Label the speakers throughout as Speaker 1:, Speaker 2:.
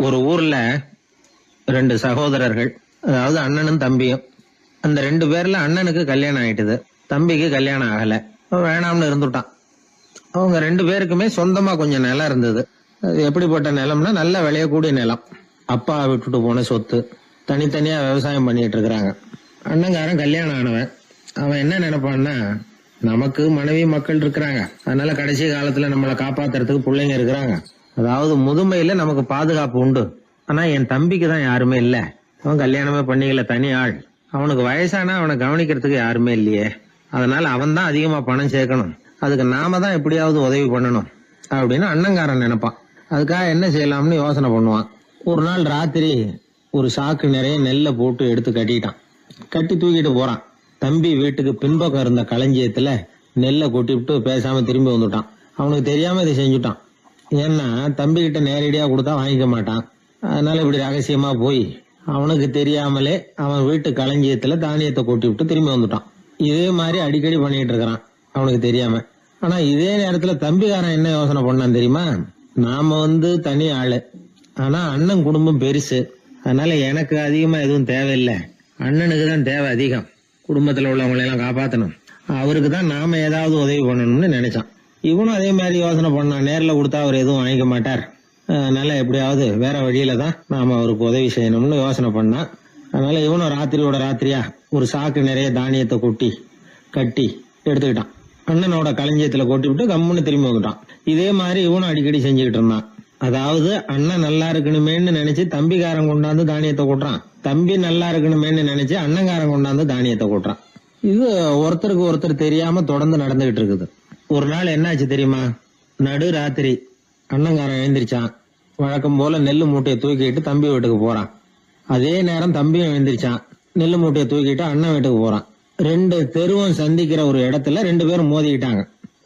Speaker 1: ஒரு ஊர்ல ரெண்டு சகோதரர்கள், அதாவது அண்ணனும் தம்பியும். அந்த ரெண்டு பேர்ல அண்ணனுக்கு கல்யாணம் ஆயிட்டுது, தம்பிக்கு கல்யாணம் ஆகல. வேணாம்னு இருந்துட்டான். அவங்க ரெண்டு பேருக்குமே சொந்தமா கொஞ்சம் நிலம் இருந்தது. அது எப்படிப்பட்ட நிலம்னா நல்ல விளையக்கூடிய நிலம். அப்பா விட்டுட்டு போன சொத்து. தனித்தனியா விவசாயம் பண்ணிட்டு இருக்கிறாங்க. அண்ணங்காரன் கல்யாணம் ஆனவன். அவன் என்ன நினைப்பான்னா, நமக்கு மனைவி மக்கள் இருக்கிறாங்க, அதனால கடைசி காலத்துல நம்மளை காப்பாத்துறதுக்கு பிள்ளைங்க இருக்கிறாங்க, அதாவது முதுமையில நமக்கு பாதுகாப்பு உண்டு. ஆனா என் தம்பிக்கு தான் யாருமே இல்ல. அவன் கல்யாணமே பண்ணிக்கல, தனி ஆள். அவனுக்கு வயசானா அவனை கவனிக்கிறதுக்கு யாருமே இல்லையே. அதனால அவன் தான் அதிகமா பணம் சேர்க்கணும், அதுக்கு நாம தான் எப்படியாவது உதவி பண்ணணும் அப்படின்னு அண்ணங்காரன் நினைப்பான். அதுக்காக என்ன செய்யலாம்னு யோசனை பண்ணுவான். ஒரு நாள் ராத்திரி ஒரு சாக்கு நிறைய நெல்லை போட்டு எடுத்து கட்டிட்டான். கட்டி தூக்கிட்டு போறான். தம்பி வீட்டுக்கு பின்பக்கம் இருந்த களஞ்சியத்துல நெல்லை கொட்டிவிட்டு பேசாம திரும்பி வந்துட்டான். அவனுக்கு தெரியாம இதை செஞ்சுட்டான். ஏன்னா தம்பி கிட்ட நேரடியா கொடுத்தா வாங்கிக்க மாட்டான். அதனால இப்படி ரகசியமா போய் அவனுக்கு தெரியாமலே அவன் வீட்டு களஞ்சியத்துல தானியத்தை கொட்டி விட்டு திரும்பி வந்துட்டான். இதே மாதிரி அடிக்கடி பண்ணிட்டு இருக்கிறான் அவனுக்கு தெரியாம. ஆனா இதே நேரத்துல தம்பிக்காரன் என்ன யோசனை பண்ணான் தெரியுமா? நாம தனி ஆளு, ஆனா அண்ணன் குடும்பம் பெருசு, அதனால எனக்கு அதிகமா எதுவும் தேவையில்லை, அண்ணனுக்கு தான் தேவை அதிகம். குடும்பத்துல உள்ளவங்களை எல்லாம் காப்பாத்தணும், அவருக்கு தான் நாம ஏதாவது உதவி பண்ணணும்னு நினைச்சான். இவனும் அதே மாதிரி யோசனை பண்ணான். நேர்ல கொடுத்தா அவர் எதுவும் வாங்கிக்க மாட்டார், அதனால எப்படியாவது வேற வழியில தான் நாம அவருக்கு உதவி செய்யணும்னு யோசனை பண்ணான். அதனால இவனும் ராத்திரியோட ராத்திரியா ஒரு சாக்கு நிறைய தானியத்தை கொட்டி கட்டி எடுத்துக்கிட்டான். அண்ணனோட களஞ்சியத்துல கொட்டி விட்டு கம்முன்னு திரும்பி வந்துட்டான். இதே மாதிரி இவனும் அடிக்கடி செஞ்சுக்கிட்டு இருந்தான். அதாவது அண்ணன் நல்லா இருக்கணுமேன்னு நினைச்சு தம்பிக்காரன் கொண்டாந்து தானியத்தை கொட்டுறான், தம்பி நல்லா இருக்கணுமேன்னு நினைச்சு அண்ணங்காரன் கொண்டாந்து தானியத்தை கொட்டுறான். இது ஒருத்தருக்கு ஒருத்தர் தெரியாம தொடர்ந்து நடந்துகிட்டு இருக்குது. ஒரு நாள் என்னாச்சு தெரியுமா? நடு ராத்திரி அண்ணங்காரன் எழுந்திரிச்சான். வழக்கம் போல நெல்லு மூட்டையை தூக்கிட்டு தம்பி வீட்டுக்கு போறான். அதே நேரம் தம்பியும் எழுந்திரிச்சான். நெல்லு மூட்டையை தூக்கிட்டு அண்ணன் வீட்டுக்கு போறான். ரெண்டு தெருவும் சந்திக்கிற ஒரு இடத்துல ரெண்டு பேரும் மோதிக்கிட்டாங்க.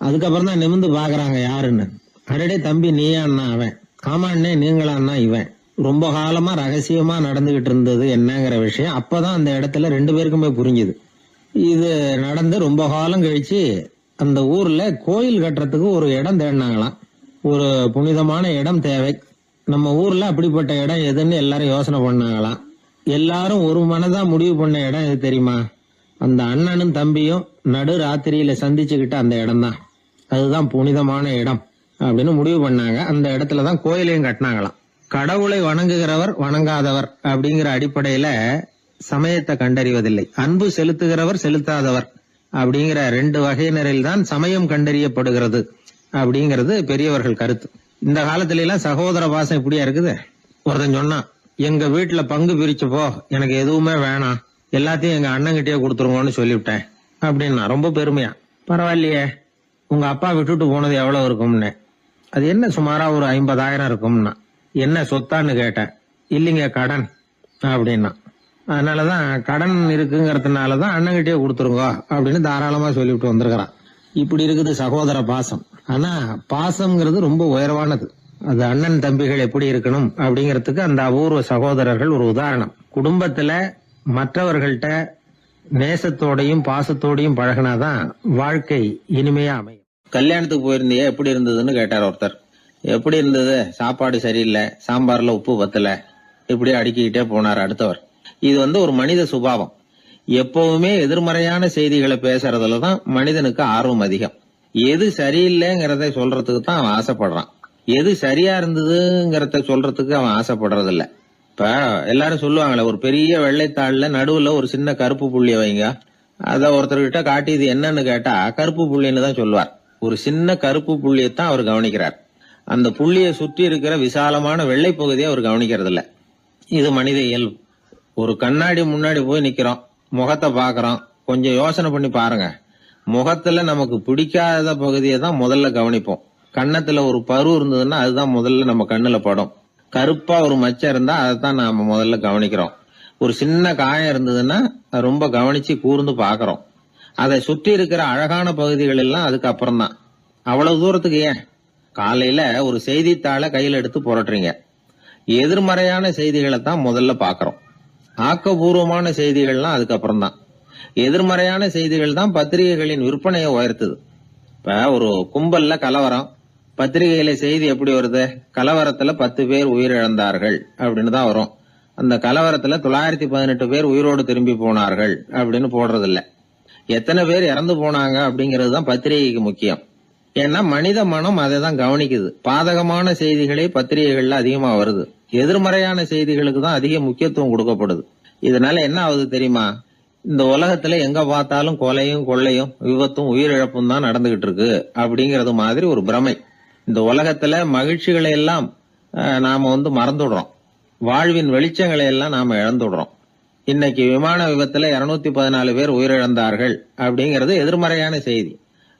Speaker 1: அதுக்கப்புறம் தான் நிமிந்து பாக்குறாங்க யாருன்னு. அடடே தம்பி நீயா அண்ணா அவன், ஆமா அண்ணே நீங்களா அண்ணா இவன். ரொம்ப காலமா ரகசியமா நடந்துகிட்டு இருந்தது என்னங்கிற விஷயம் அப்பதான் அந்த இடத்துல ரெண்டு பேருக்குமே புரிஞ்சுது. இது நடந்து ரொம்ப காலம் கழிச்சு அந்த ஊர்ல கோயில் கட்டுறதுக்கு ஒரு இடம் தேடினாங்களாம். ஒரு புனிதமான இடம் தேவை, நம்ம ஊர்ல அப்படிப்பட்ட இடம் எதுன்னு எல்லாரும் யோசனை பண்ணாங்களாம். எல்லாரும் ஒரு மனதா முடிவு பண்ண இடம் எது தெரியுமா? அந்த அண்ணனும் தம்பியும் நடு ராத்திரியில சந்திச்சுக்கிட்ட அந்த இடம் தான். அதுதான் புனிதமான இடம் அப்படின்னு முடிவு பண்ணாங்க. அந்த இடத்துலதான் கோயிலையும் கட்டினாங்களாம். கடவுளை வணங்குகிறவர் வணங்காதவர் அப்படிங்கிற அடிப்படையில சமயத்தை கண்டறிவதில்லை, அன்பு செலுத்துகிறவர் செலுத்தாதவர் அப்படிங்கிற ரெண்டு வகையினரில் தான் சமயம் கண்டறியப்படுகிறது அப்படிங்கிறது பெரியவர்கள் கருத்து. இந்த காலத்துல எல்லாம் சகோதர பாசம் இப்படியா இருக்குது. ஒருத்தன் சொன்னான், எங்க வீட்டுல பங்கு பிரிச்சு போ, எனக்கு எதுவுமே வேணாம், எல்லாத்தையும் எங்க அண்ணங்கிட்டே கொடுத்துருங்கன்னு சொல்லிவிட்டேன் அப்படின்னா ரொம்ப பெருமையா. பரவாயில்லையே, உங்க அப்பா விட்டுட்டு போனது எவ்வளவு இருக்கும்னு. அது என்ன சுமாரா ஒரு 50,000 இருக்கும்னா. என்ன சொத்தான்னு கேட்டேன். இல்லைங்க கடன் அப்படின்னா. அதனாலதான் கடன் இருக்குங்கிறதுனாலதான் அண்ணங்கிட்டே கொடுத்துருங்க அப்படின்னு தாராளமா சொல்லிவிட்டு வந்திருக்கிறான். இப்படி இருக்குது சகோதர பாசம். ஆனா பாசம்ங்கிறது ரொம்ப உயர்வானது. அது அண்ணன் தம்பிகள் எப்படி இருக்கணும் அப்படிங்கறதுக்கு அந்த அபூர்வ சகோதரர்கள் ஒரு உதாரணம். குடும்பத்துல மற்றவர்கள்ட்ட நேசத்தோடையும் பாசத்தோடையும் பழகினாதான் வாழ்க்கை இனிமையா அமையும். கல்யாணத்துக்கு போயிருந்தியா, எப்படி இருந்ததுன்னு கேட்டார் ஒருத்தர். எப்படி இருந்தது? சாப்பாடு சரியில்லை, சாம்பார்ல உப்பு பத்தல, இப்படி அடுக்கிக்கிட்டே போனார் அடுத்தவர். இது ஒரு மனித சுபாவம். எப்பவுமே எதிர்மறையான செய்திகளை பேசுறதுலதான் மனிதனுக்கு ஆர்வம் அதிகம். எது சரியில்லைங்கிறத சொல்றதுக்கு தான் அவன் ஆசைப்படுறான், எது சரியா இருந்ததுங்கிறத சொல்றதுக்கு அவன் ஆசைப்படுறது இல்ல. இப்ப எல்லாரும் சொல்லுவாங்களே, ஒரு பெரிய வெள்ளைத்தாள்ல நடுவுல ஒரு சின்ன கருப்பு புள்ளிய வைங்க, அத ஒருத்தர்கிட்ட காட்டி இது என்னன்னு கேட்டா கருப்பு புள்ளின்னு தான் சொல்லுவார். ஒரு சின்ன கருப்பு புள்ளியத்தான் அவர் கவனிக்கிறார், அந்த புள்ளிய சுற்றி இருக்கிற விசாலமான வெள்ளை பகுதியை அவர் கவனிக்கிறது இல்ல. இது மனித இயல்பு. ஒரு கண்ணாடி முன்னாடி போய் நிக்கிறோம், முகத்தை பாக்குறோம், கொஞ்சம் யோசனை பண்ணி பாருங்க. முகத்துல நமக்கு பிடிக்காத பகுதியை தான் முதல்ல கவனிப்போம். கன்னத்துல ஒரு பரு இருந்ததுன்னா அதுதான் முதல்ல நம்ம கண்ணுல படும். கருப்பா ஒரு மச்சம் இருந்தா அதைத்தான் நாம முதல்ல கவனிக்கிறோம். ஒரு சின்ன காயம் இருந்ததுன்னா ரொம்ப கவனிச்சு கூர்ந்து பாக்குறோம். அதை சுற்றி இருக்கிற அழகான பகுதிகள் எல்லாம் அதுக்கு அப்புறம் தான். அவ்வளவு தூரத்துக்கு ஏன் காலையில ஒரு செய்தித்தாளை கையில எடுத்து புரட்டுறீங்க, எதிர்மறையான செய்திகளை தான் முதல்ல பாக்குறோம். ஆக்கப்பூர்வமான செய்திகள்லாம் அதுக்கப்புறம் தான். எதிர்மறையான செய்திகள் தான் பத்திரிகைகளின் விற்பனையை உயர்த்துது. இப்ப ஒரு கும்பல்ல கலவரம், பத்திரிகையில செய்தி எப்படி வருது? கலவரத்துல 10 பேர் உயிரிழந்தார்கள் அப்படின்னு தான் வரும். அந்த கலவரத்துல 918 பேர் உயிரோடு திரும்பி போனார்கள் அப்படின்னு போடுறது இல்ல. எத்தனை பேர் இறந்து போனாங்க அப்படிங்கிறது தான் பத்திரிகைக்கு முக்கியம். ஏன்னா மனித மனம் அதை தான் கவனிக்குது. பாதகமான செய்திகளே பத்திரிகைகள்ல அதிகமா வருது, எதிர்மறையான செய்திகளுக்கு தான் அதிக முக்கியத்துவம் கொடுக்கப்படுது. இதனால என்ன ஆகுது தெரியுமா? இந்த உலகத்துல எங்க பார்த்தாலும் கொலையும் கொள்ளையும் விபத்தும் உயிரிழப்பும் தான் நடந்துகிட்டு இருக்கு அப்படிங்கறது மாதிரி ஒரு பிரமை. இந்த உலகத்துல மகிழ்ச்சிகளை எல்லாம் நாம மறந்துடுறோம். வாழ்வின் வெளிச்சங்களை எல்லாம் நாம இழந்துடுறோம். இன்னைக்கு விமான விபத்துல 214 பேர் உயிரிழந்தார்கள் அப்படிங்கிறது எதிர்மறையான செய்தி.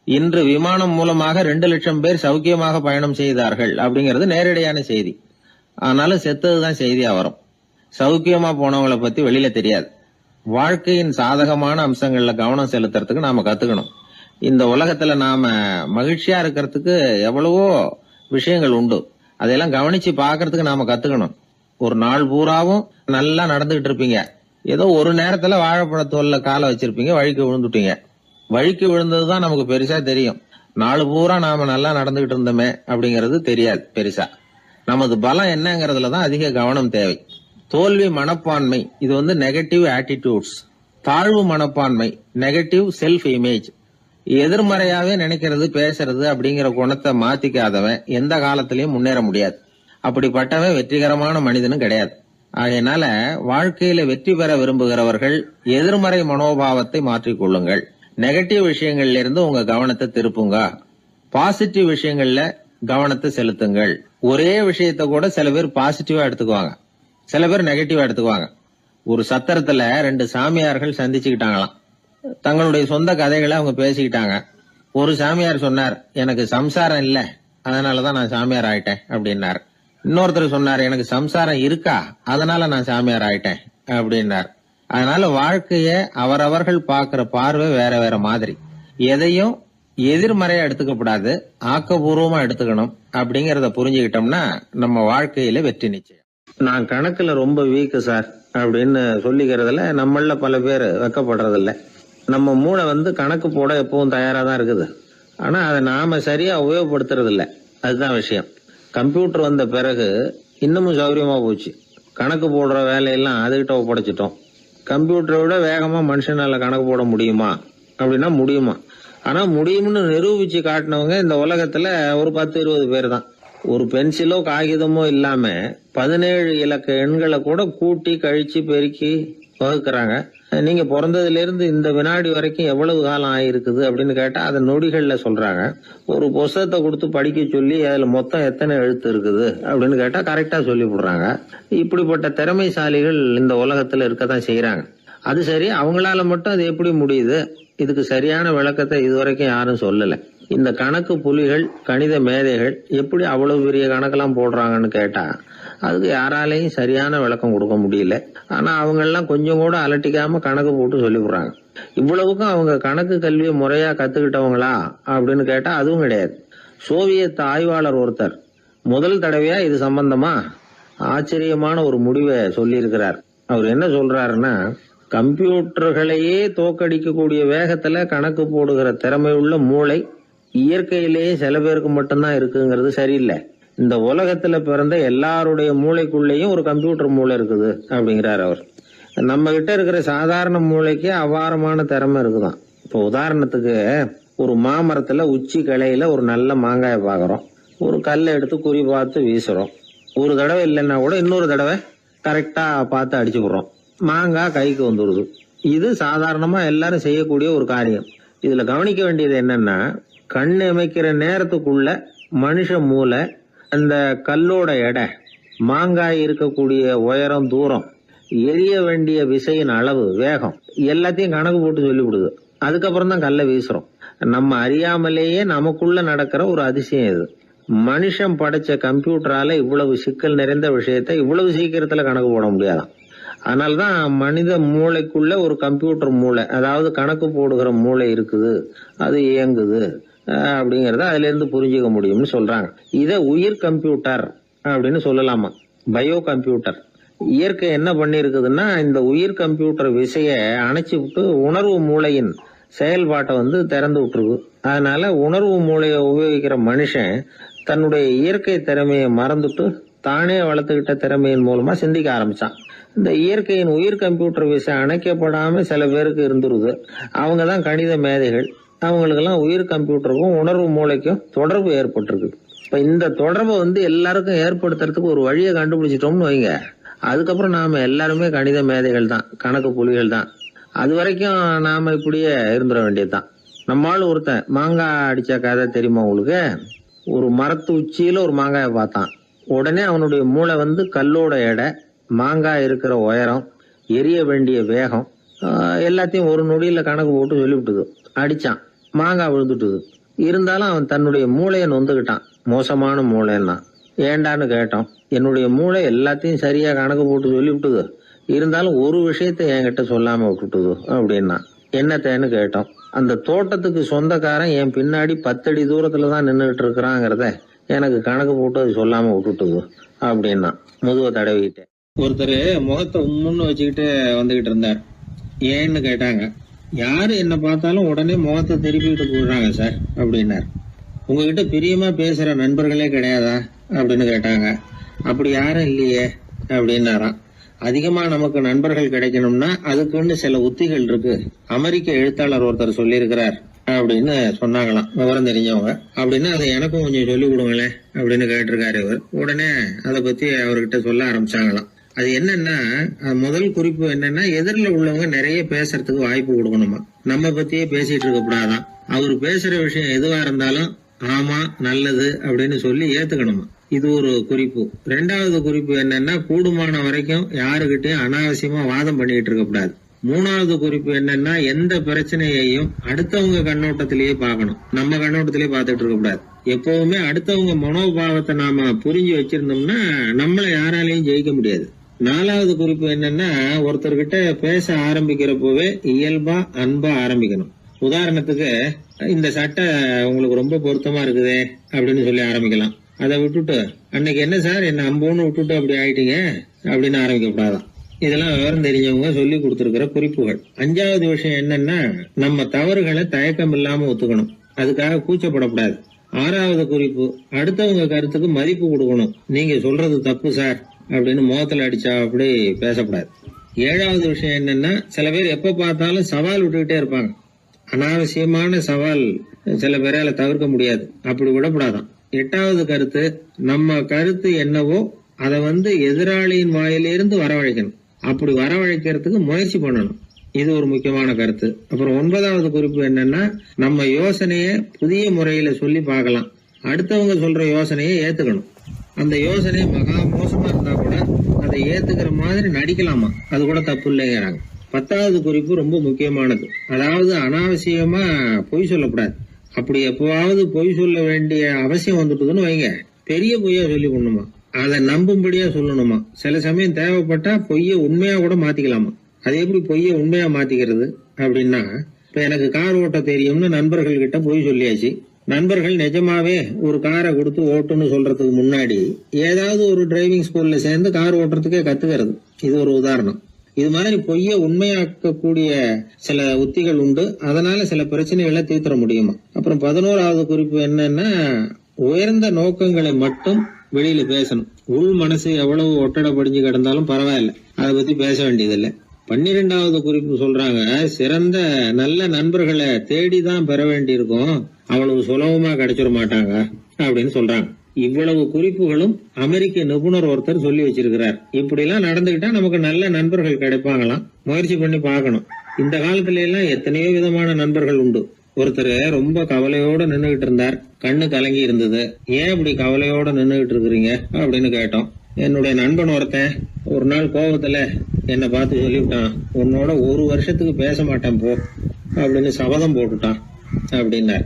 Speaker 1: இன்று விமானம் மூலமாக 2 லட்சம் பேர் சௌக்கியமாக பயணம் செய்தார்கள் அப்படிங்கிறது நேரடியான செய்தி. ஆனாலும் செத்ததுதான் செய்தியா வரும். சௌக்கியமா போனவங்களை பத்தி வெளியில தெரியாது. வாழ்க்கையின் சாதகமான அம்சங்கள்ல கவனம் செலுத்துறதுக்கு நாம கத்துக்கணும். இந்த உலகத்துல நாம மகிழ்ச்சியா இருக்கிறதுக்கு எவ்வளவோ விஷயங்கள் உண்டு. அதையெல்லாம் கவனிச்சு பாக்குறதுக்கு நாம கத்துக்கணும். ஒரு நாள் பூராவும் நல்லா நடந்துகிட்டு இருப்பீங்க. ஏதோ ஒரு நேரத்துல வாழைப்பழத்தோல்ல காலை வச்சிருப்பீங்க, வழிக்கு விழுந்துட்டீங்க. வழிக்கு விழுந்ததுதான் நமக்கு பெருசா தெரியும். நாலு பூரா நாம நல்லா நடந்துகிட்டு இருந்தோமே அப்படிங்கறது தெரியாது பெருசா. நமது பலம் என்னங்கறதுலதான் அதிக கவனம் தேவை. தோல்வி மனப்பான்மை இது நெகட்டிவ் ஆட்டிடியூட்ஸ். தாழ்வு மனப்பான்மை நெகட்டிவ் செல்ஃப் இமேஜ். எதிர்மறையாவே நினைக்கிறது பேசுறது அப்படிங்கிற குணத்தை மாத்திக்காதவன் எந்த காலத்திலயும் முன்னேற முடியாது. அப்படிப்பட்டவன் வெற்றிகரமான மனிதனும் கிடையாது. ஆகையினால வாழ்க்கையில வெற்றி பெற விரும்புகிறவர்கள் எதிர்மறை மனோபாவத்தை மாற்றிக்கொள்ளுங்கள். நெகட்டிவ் விஷயங்கள்ல இருந்து உங்க கவனத்தை திருப்புங்க. பாசிட்டிவ் விஷயங்கள்ல கவனத்தை செலுத்துங்கள். ஒரே விஷயத்த கூட சில பேர் பாசிட்டிவா எடுத்துக்குவாங்க, சில பேர் நெகட்டிவா எடுத்துக்குவாங்க. ஒரு சத்திரத்துல 2 சாமியார்கள் சந்திச்சுக்கிட்டாங்களாம். தங்களுடைய சொந்த கதைகளை அவங்க பேசிக்கிட்டாங்க. ஒரு சாமியார் சொன்னார், எனக்கு சம்சாரம் இல்ல, அதனாலதான் நான் சாமியார் ஆயிட்டேன் அப்படின்னார். இன்னொருத்தர் சொன்னார், எனக்கு சம்சாரம் இருக்கா, அதனால நான் சாமியார் ஆயிட்டேன் அப்படின்னார். அதனால வாழ்க்கைய அவரவர்கள் பாக்குற பார்வை வேற வேற மாதிரி. எதையும் எதிர்மறையா எடுத்துக்கப்படாது, ஆக்கப்பூர்வமா எடுத்துக்கணும். அப்படிங்கறத புரிஞ்சுக்கிட்டோம்னா நம்ம வாழ்க்கையில வெற்றி நிச்சயம். நான் கணக்குல ரொம்ப வீக்கு சார் அப்படின்னு சொல்லிக்கிறதுல நம்மள பல பேர் வெக்கப்படுறது இல்ல. நம்ம மூளை கணக்கு போட எப்பவும் தயாரா தான் இருக்குது. ஆனா அதை நாம சரியா உபயோகப்படுத்துறது இல்ல, அதுதான் விஷயம். கம்ப்யூட்டர் வந்த பிறகு இன்னமும் சௌகரியமா போச்சு. கணக்கு போடுற வேலையெல்லாம் அதுகிட்ட ஒப்படைச்சிட்டோம். கம்ப்யூட்டரை விட வேகமா மனுஷனால கணக்கு போட முடியுமா அப்படின்னா முடியுமா. ஆனா முடியும்னு நிரூபிச்சு காட்டினவங்க இந்த உலகத்துல ஒரு 10-20 பேர் தான். ஒரு பென்சிலோ காகிதமோ இல்லாம 17 இலக்க எண்களை கூட கூட்டி கழிச்சு பெருக்கி வகுக்கிறாங்க. நீங்க பிறந்ததுல இருந்து இந்த வினாடி வரைக்கும் எவ்வளவு காலம் ஆயிருக்குது அப்படின்னு கேட்டா அதை நொடிகள்ல சொல்றாங்க. ஒரு புத்தகத்தை கொடுத்து படிக்க சொல்லி அதுல மொத்தம் எத்தனை எழுத்து இருக்குது அப்படின்னு கேட்டா கரெக்டா சொல்லி விடுறாங்க. இப்படிப்பட்ட திறமைசாலிகள் இந்த உலகத்துல இருக்கதான் செய்யறாங்க. அது சரி, அவங்களால மட்டும் அது எப்படி முடியுது? இதுக்கு சரியான விளக்கத்தை இதுவரைக்கும் யாரும் சொல்லல. இந்த கணக்கு புலிகள், கணித மேதைகள் எப்படி அவ்வளவு பெரிய கணக்கெல்லாம் போடுறாங்கன்னு கேட்டா அதுக்கு யாராலையும் சரியான விளக்கம் கொடுக்க முடியல. ஆனா அவங்க எல்லாம் கொஞ்சம் கூட அலட்டிக்காம கணக்கு போட்டு சொல்லி விடுறாங்க. இவ்வளவுக்கும் அவங்க கணக்கு கல்வியை முறையா கத்துக்கிட்டவங்களா அப்படின்னு கேட்டா அதுவும் கிடையாது. சோவியத் ஆய்வாளர் ஒருத்தர் முதல் தடவையா இது சம்பந்தமா ஆச்சரியமான ஒரு முடிவை சொல்லி இருக்கிறார். அவர் என்ன சொல்றாருன்னா, கம்ப்யூட்டர்களையே தோக்கடிக்கக்கூடிய வேகத்துல கணக்கு போடுகிற திறமை உள்ள மூளை இயற்கையிலேயே சில பேருக்கு மட்டும்தான் இருக்குங்கிறது சரியில்லை. இந்த உலகத்துல பிறந்த எல்லாருடைய மூளைக்குள்ளேயும் ஒரு கம்ப்யூட்டர் மூளை இருக்குது அப்படிங்கிறார் அவர். நம்ம கிட்ட இருக்கிற சாதாரண மூளைக்கு அபாரமான திறமை இருக்குதான். இப்போ உதாரணத்துக்கு ஒரு மாமரத்துல உச்சி கிளையில ஒரு நல்ல மாங்காயை பாக்குறோம். ஒரு கல்லை எடுத்து குறி பார்த்து வீசுறோம். ஒரு தடவை இல்லைன்னா கூட இன்னொரு தடவை கரெக்டா பார்த்து அடிச்சு விடுறோம். மாங்காய் கைக்கு வந்துடுது. இது சாதாரணமா எல்லாரும் செய்யக்கூடிய ஒரு காரியம். இதுல கவனிக்க வேண்டியது என்னன்னா, கண் அமைக்கிற நேரத்துக்குள்ள மனுஷ மூளை அந்த கல்லோட எடை, மாங்காய் இருக்கக்கூடிய உயரம், தூரம், எரிய வேண்டிய விசையின் அளவு, வேகம் எல்லாத்தையும் கணக்கு போட்டு சொல்லி விடுது. அதுக்கப்புறம் தான் கல்லை வீசுறோம். நம்ம அறியாமலேயே நமக்குள்ள நடக்கிற ஒரு அதிசயம் இது. மனுஷன் படைச்ச கம்ப்யூட்டரால இவ்வளவு சிக்கல் நிறைந்த விஷயத்த இவ்வளவு சீக்கிரத்துல கணக்கு போட முடியாதான். அதனாலதான் மனித மூளைக்குள்ள ஒரு கம்ப்யூட்டர் மூளை, அதாவது கணக்கு போடுகிற மூளை இருக்குது, அது இயங்குது அப்படிங்கறத அதுல இருந்து புரிஞ்சுக்க முடியும்னு சொல்றாங்க. இத உயிர் கம்ப்யூட்டர் அப்படின்னு சொல்லலாமா, பயோ கம்ப்யூட்டர். இயற்கை என்ன பண்ணி இருக்குதுன்னா, இந்த உயிர் கம்ப்யூட்டர் விசைய அணைச்சு விட்டு உணர்வு மூளையின் செயல்பாட்டை திறந்து விட்டுருக்கு. அதனால உணர்வு மூளையை உபயோகிக்கிற மனுஷன் தன்னுடைய இயற்கை திறமையை மறந்துட்டு தானே வளர்த்துக்கிட்ட திறமையின் மூலமா சிந்திக்க ஆரம்பிச்சான். இந்த இயற்கையின் உயிர் கம்ப்யூட்டர் விசை அணைக்கப்படாம சில பேருக்கு இருந்துருது. அவங்க தான் கணித மேதைகள். அவங்களுக்கெல்லாம் உயிர் கம்ப்யூட்டருக்கும் உணர்வு மூளைக்கும் தொடர்பு ஏற்பட்டிருக்கு. இப்ப இந்த தொடர்பை எல்லாருக்கும் ஏற்படுத்துறதுக்கு ஒரு வழியை கண்டுபிடிச்சிட்டோம்னு வைங்க, அதுக்கப்புறம் நாம எல்லாருமே கணித மேதைகள் தான், கணக்கு புலிகள் தான். அது வரைக்கும் நாம இப்படியே இருந்துட வேண்டியதுதான். நம்மால் ஒருத்தன் மாங்காய் அடிச்ச கதை தெரியுமா உங்களுக்கு? ஒரு மரத்து உச்சியில ஒரு மாங்காயை பார்த்தான். உடனே அவனுடைய மூளை கல்லோட எடை, மாங்காய் இருக்கிற உயரம், எரிய வேண்டிய வேகம் எல்லாத்தையும் ஒரு நொடியில கணக்கு போட்டு சொல்லிவிட்டுது. அடிச்சான், மாங்காய் விழுந்துட்டுது. இருந்தாலும் அவன் தன்னுடைய மூளையை நொந்துக்கிட்டான். மோசமான மூளைன்னா ஏண்டான்னு கேட்டோம். என்னுடைய மூளை எல்லாத்தையும் சரியா கணக்கு போட்டு சொல்லிவிட்டுது, இருந்தாலும் ஒரு விஷயத்த என்கிட்ட சொல்லாம விட்டுட்டுது அப்படின்னா. என்னத்தேன்னு கேட்டோம். அந்த தோட்டத்துக்கு சொந்தக்காரன் என் பின்னாடி 10 அடி தூரத்துலதான் நின்றுகிட்டு இருக்கிறாங்கிறத எனக்கு கணக்கு போட்டு அது சொல்லாம விட்டுட்டுது அப்படின்னா. முதுவை தடவிக்கிட்டேன். ஒருத்தர் முகத்தை உம்முன்னு வச்சுக்கிட்டு வந்துகிட்டு இருந்தார். ஏன்னு கேட்டாங்க. யாரு என்ன பார்த்தாலும் உடனே முகத்தை திருப்பிட்டு போடுறாங்க சார் அப்படின்னார். உங்ககிட்ட பிரியமா பேசுற நண்பர்களே கிடையாதா அப்படின்னு கேட்டாங்க. அப்படி யாரும் இல்லையே அப்படின்னாராம். அதிகமா நமக்கு நண்பர்கள் கிடைக்கணும்னா அதுக்குன்னு சில உத்திகள் இருக்கு. அமெரிக்க எழுத்தாளர் ஒருத்தர் சொல்லியிருக்கிறார் அப்படின்னு சொன்னாங்களாம், விவரம் தெரிஞ்சவங்க. அப்படின்னு அதை எனக்கும் கொஞ்சம் சொல்லி கொடுங்களேன் அப்படின்னு கேட்டிருக்காரு இவர். உடனே அதை பத்தி அவர்கிட்ட சொல்ல ஆரம்பிச்சாங்களாம். அது என்னன்னா, முதல் குறிப்பு என்னன்னா, எதிரில் உள்ளவங்க நிறைய பேசுறதுக்கு வாய்ப்பு கொடுக்கணுமா. நம்ம பத்தியே பேசிட்டு இருக்க கூடாதான். அவர் பேசுற விஷயம் எதுவா இருந்தாலும் ஆமா நல்லது அப்படின்னு சொல்லி ஏத்துக்கணுமா. இது ஒரு குறிப்பு. 2வது குறிப்பு என்னன்னா, கூடுமான வரைக்கும் யாருகிட்டயும் அனாவசியமா வாதம் பண்ணிட்டு இருக்க கூடாது. 3வது குறிப்பு என்னன்னா, எந்த பிரச்சனையையும் அடுத்தவங்க கண்ணோட்டத்திலேயே பார்க்கணும், நம்ம கண்ணோட்டத்திலேயே பார்த்துட்டு இருக்க கூடாது. எப்பவுமே அடுத்தவங்க மனோபாவத்தை நாம புரிஞ்சு வச்சிருந்தோம்னா நம்மள யாராலையும் ஜெயிக்க முடியாது. 4வது குறிப்பு என்னன்னா, ஒருத்தர்கிட்ட பேச ஆரம்பிக்கிறப்பவே இயல்பா அன்பா ஆரம்பிக்கணும். உதாரணத்துக்கு, இந்த சட்டை உங்களுக்கு ரொம்ப பொருத்தமா இருக்குதே அப்படின்னு சொல்லி ஆரம்பிக்கலாம். அதை விட்டுட்டு, அன்னைக்கு என்ன சார் என்ன அம்போன்னு விட்டுட்டு அப்படி ஆயிட்டீங்க அப்படின்னு ஆரம்பிக்க கூடாதான். இதெல்லாம் விவரம் தெரிஞ்சவங்க சொல்லி கொடுத்திருக்கிற குறிப்புகள். 5வது விஷயம் என்னன்னா, நம்ம தவறுகளை தயக்கம் இல்லாம ஒத்துக்கணும், அதுக்காக கூச்சப்படக்கூடாது. 6வது குறிப்பு, அடுத்தவங்க கருத்துக்கு மதிப்பு கொடுக்கணும். நீங்க சொல்றது தப்பு சார் அப்படின்னு முகத்துல அடிச்சா அப்படி பேசக்கூடாது. 7வது விஷயம் என்னன்னா, சில பேர் எப்ப பார்த்தாலும் சவால் விட்டுக்கிட்டே இருப்பாங்க. அனாவசியமான சவால் சில பேரால தவிர்க்க முடியாது, அப்படி விடக்கூடாதான். 8வது கருத்து, நம்ம கருத்து என்னவோ அதை எதிராளியின் வாயிலிருந்து வரவழைக்கணும். அப்படி வரவழைக்கிறதுக்கு முயற்சி பண்ணணும். இது ஒரு முக்கியமான கருத்து. அப்புறம் 9வது குறிப்பு என்னன்னா, நம்ம யோசனைய புதிய முறையில சொல்லி பார்க்கலாம். அடுத்தவங்க சொல்ற யோசனையை ஏத்துக்கணும். அந்த யோசனை மகா மோசமா இருந்தா கூட அதை ஏத்துக்கிற மாதிரி நடிக்கலாமா, அது கூட தப்பு இல்லைங்கிறாங்க. 10வது குறிப்பு ரொம்ப முக்கியமானது. அதாவது அனாவசியமா பொய் சொல்லக்கூடாது. அப்படி எப்பவாவது பொய் சொல்ல வேண்டிய அவசியம் வந்துட்டுதுன்னு வைங்க, பெரிய பொய்யா சொல்லி கொள்ளணுமா, அதை நம்பும்படியா சொல்லணுமா. சில சமயம் தேவைப்பட்டா பொய்ய உண்மையா கூட மாத்திக்கலாமா. அது எப்படி பொய்ய உண்மையா மாத்திக்கிறது அப்படின்னா, இப்ப எனக்கு கார் ஓட்ட தெரியும்னு நண்பர்கள் கிட்ட பொய் சொல்லியாச்சு. நண்பர்கள் நிஜமாவே ஒரு காரை கொடுத்து ஓட்டுன்னு சொல்றதுக்கு முன்னாடி ஏதாவது ஒரு டிரைவிங் ஸ்கூல்ல சேர்ந்து கார் ஓட்டுறதுக்கே கத்துக்கிறது. இது ஒரு உதாரணம். இது மாதிரி பொய்ய உண்மையாக்கக்கூடிய சில உத்திகள் உண்டு. அதனால சில பிரச்சனைகளை தீர்த்தர முடியுமா. அப்புறம் 11வது குறிப்பு என்னன்னா, உயர்ந்த நோக்கங்களை மட்டும் வெளியில பேசணும். உள் மனசு எவ்வளவு ஒட்டடை படிஞ்சு கிடந்தாலும் பரவாயில்ல, அதை பத்தி பேச வேண்டியதில்லை. 12வது குறிப்பு சொல்றாங்க, சிறந்த நல்ல நண்பர்களை தேடிதான் பெற வேண்டியிருக்கும், அவ்வளவு சுலபமா கிடைச்சிட மாட்டாங்க அப்படின்னு சொல்றாங்க. இவ்வளவு குறிப்புகளும் அமெரிக்க நிபுணர் ஒருத்தர் சொல்லி வச்சிருக்கிறார். இப்படி எல்லாம் நடந்துகிட்டா நமக்கு நல்ல நண்பர்கள் கிடைப்பாங்களாம். முயற்சி பண்ணி பார்க்கணும். இந்த காலத்துல எல்லாம் எத்தனையோ விதமான நண்பர்கள் உண்டு. ஒருத்தர் ரொம்ப கவலையோட நின்றுகிட்டு இருந்தார். கண்ணு கலங்கி இருந்தது. ஏன் இப்படி கவலையோட நின்றுகிட்டு இருக்கிறீங்க அப்படின்னு கேட்டோம். என்னுடைய நண்பன் ஒருத்தன் ஒரு நாள் கோபத்துல என்னை பார்த்து சொல்லிவிட்டான், உன்னோட 1 வருஷத்துக்கு பேச மாட்டேன் போ அப்படின்னு சபதம் போட்டுட்டான் அப்படின்னார்.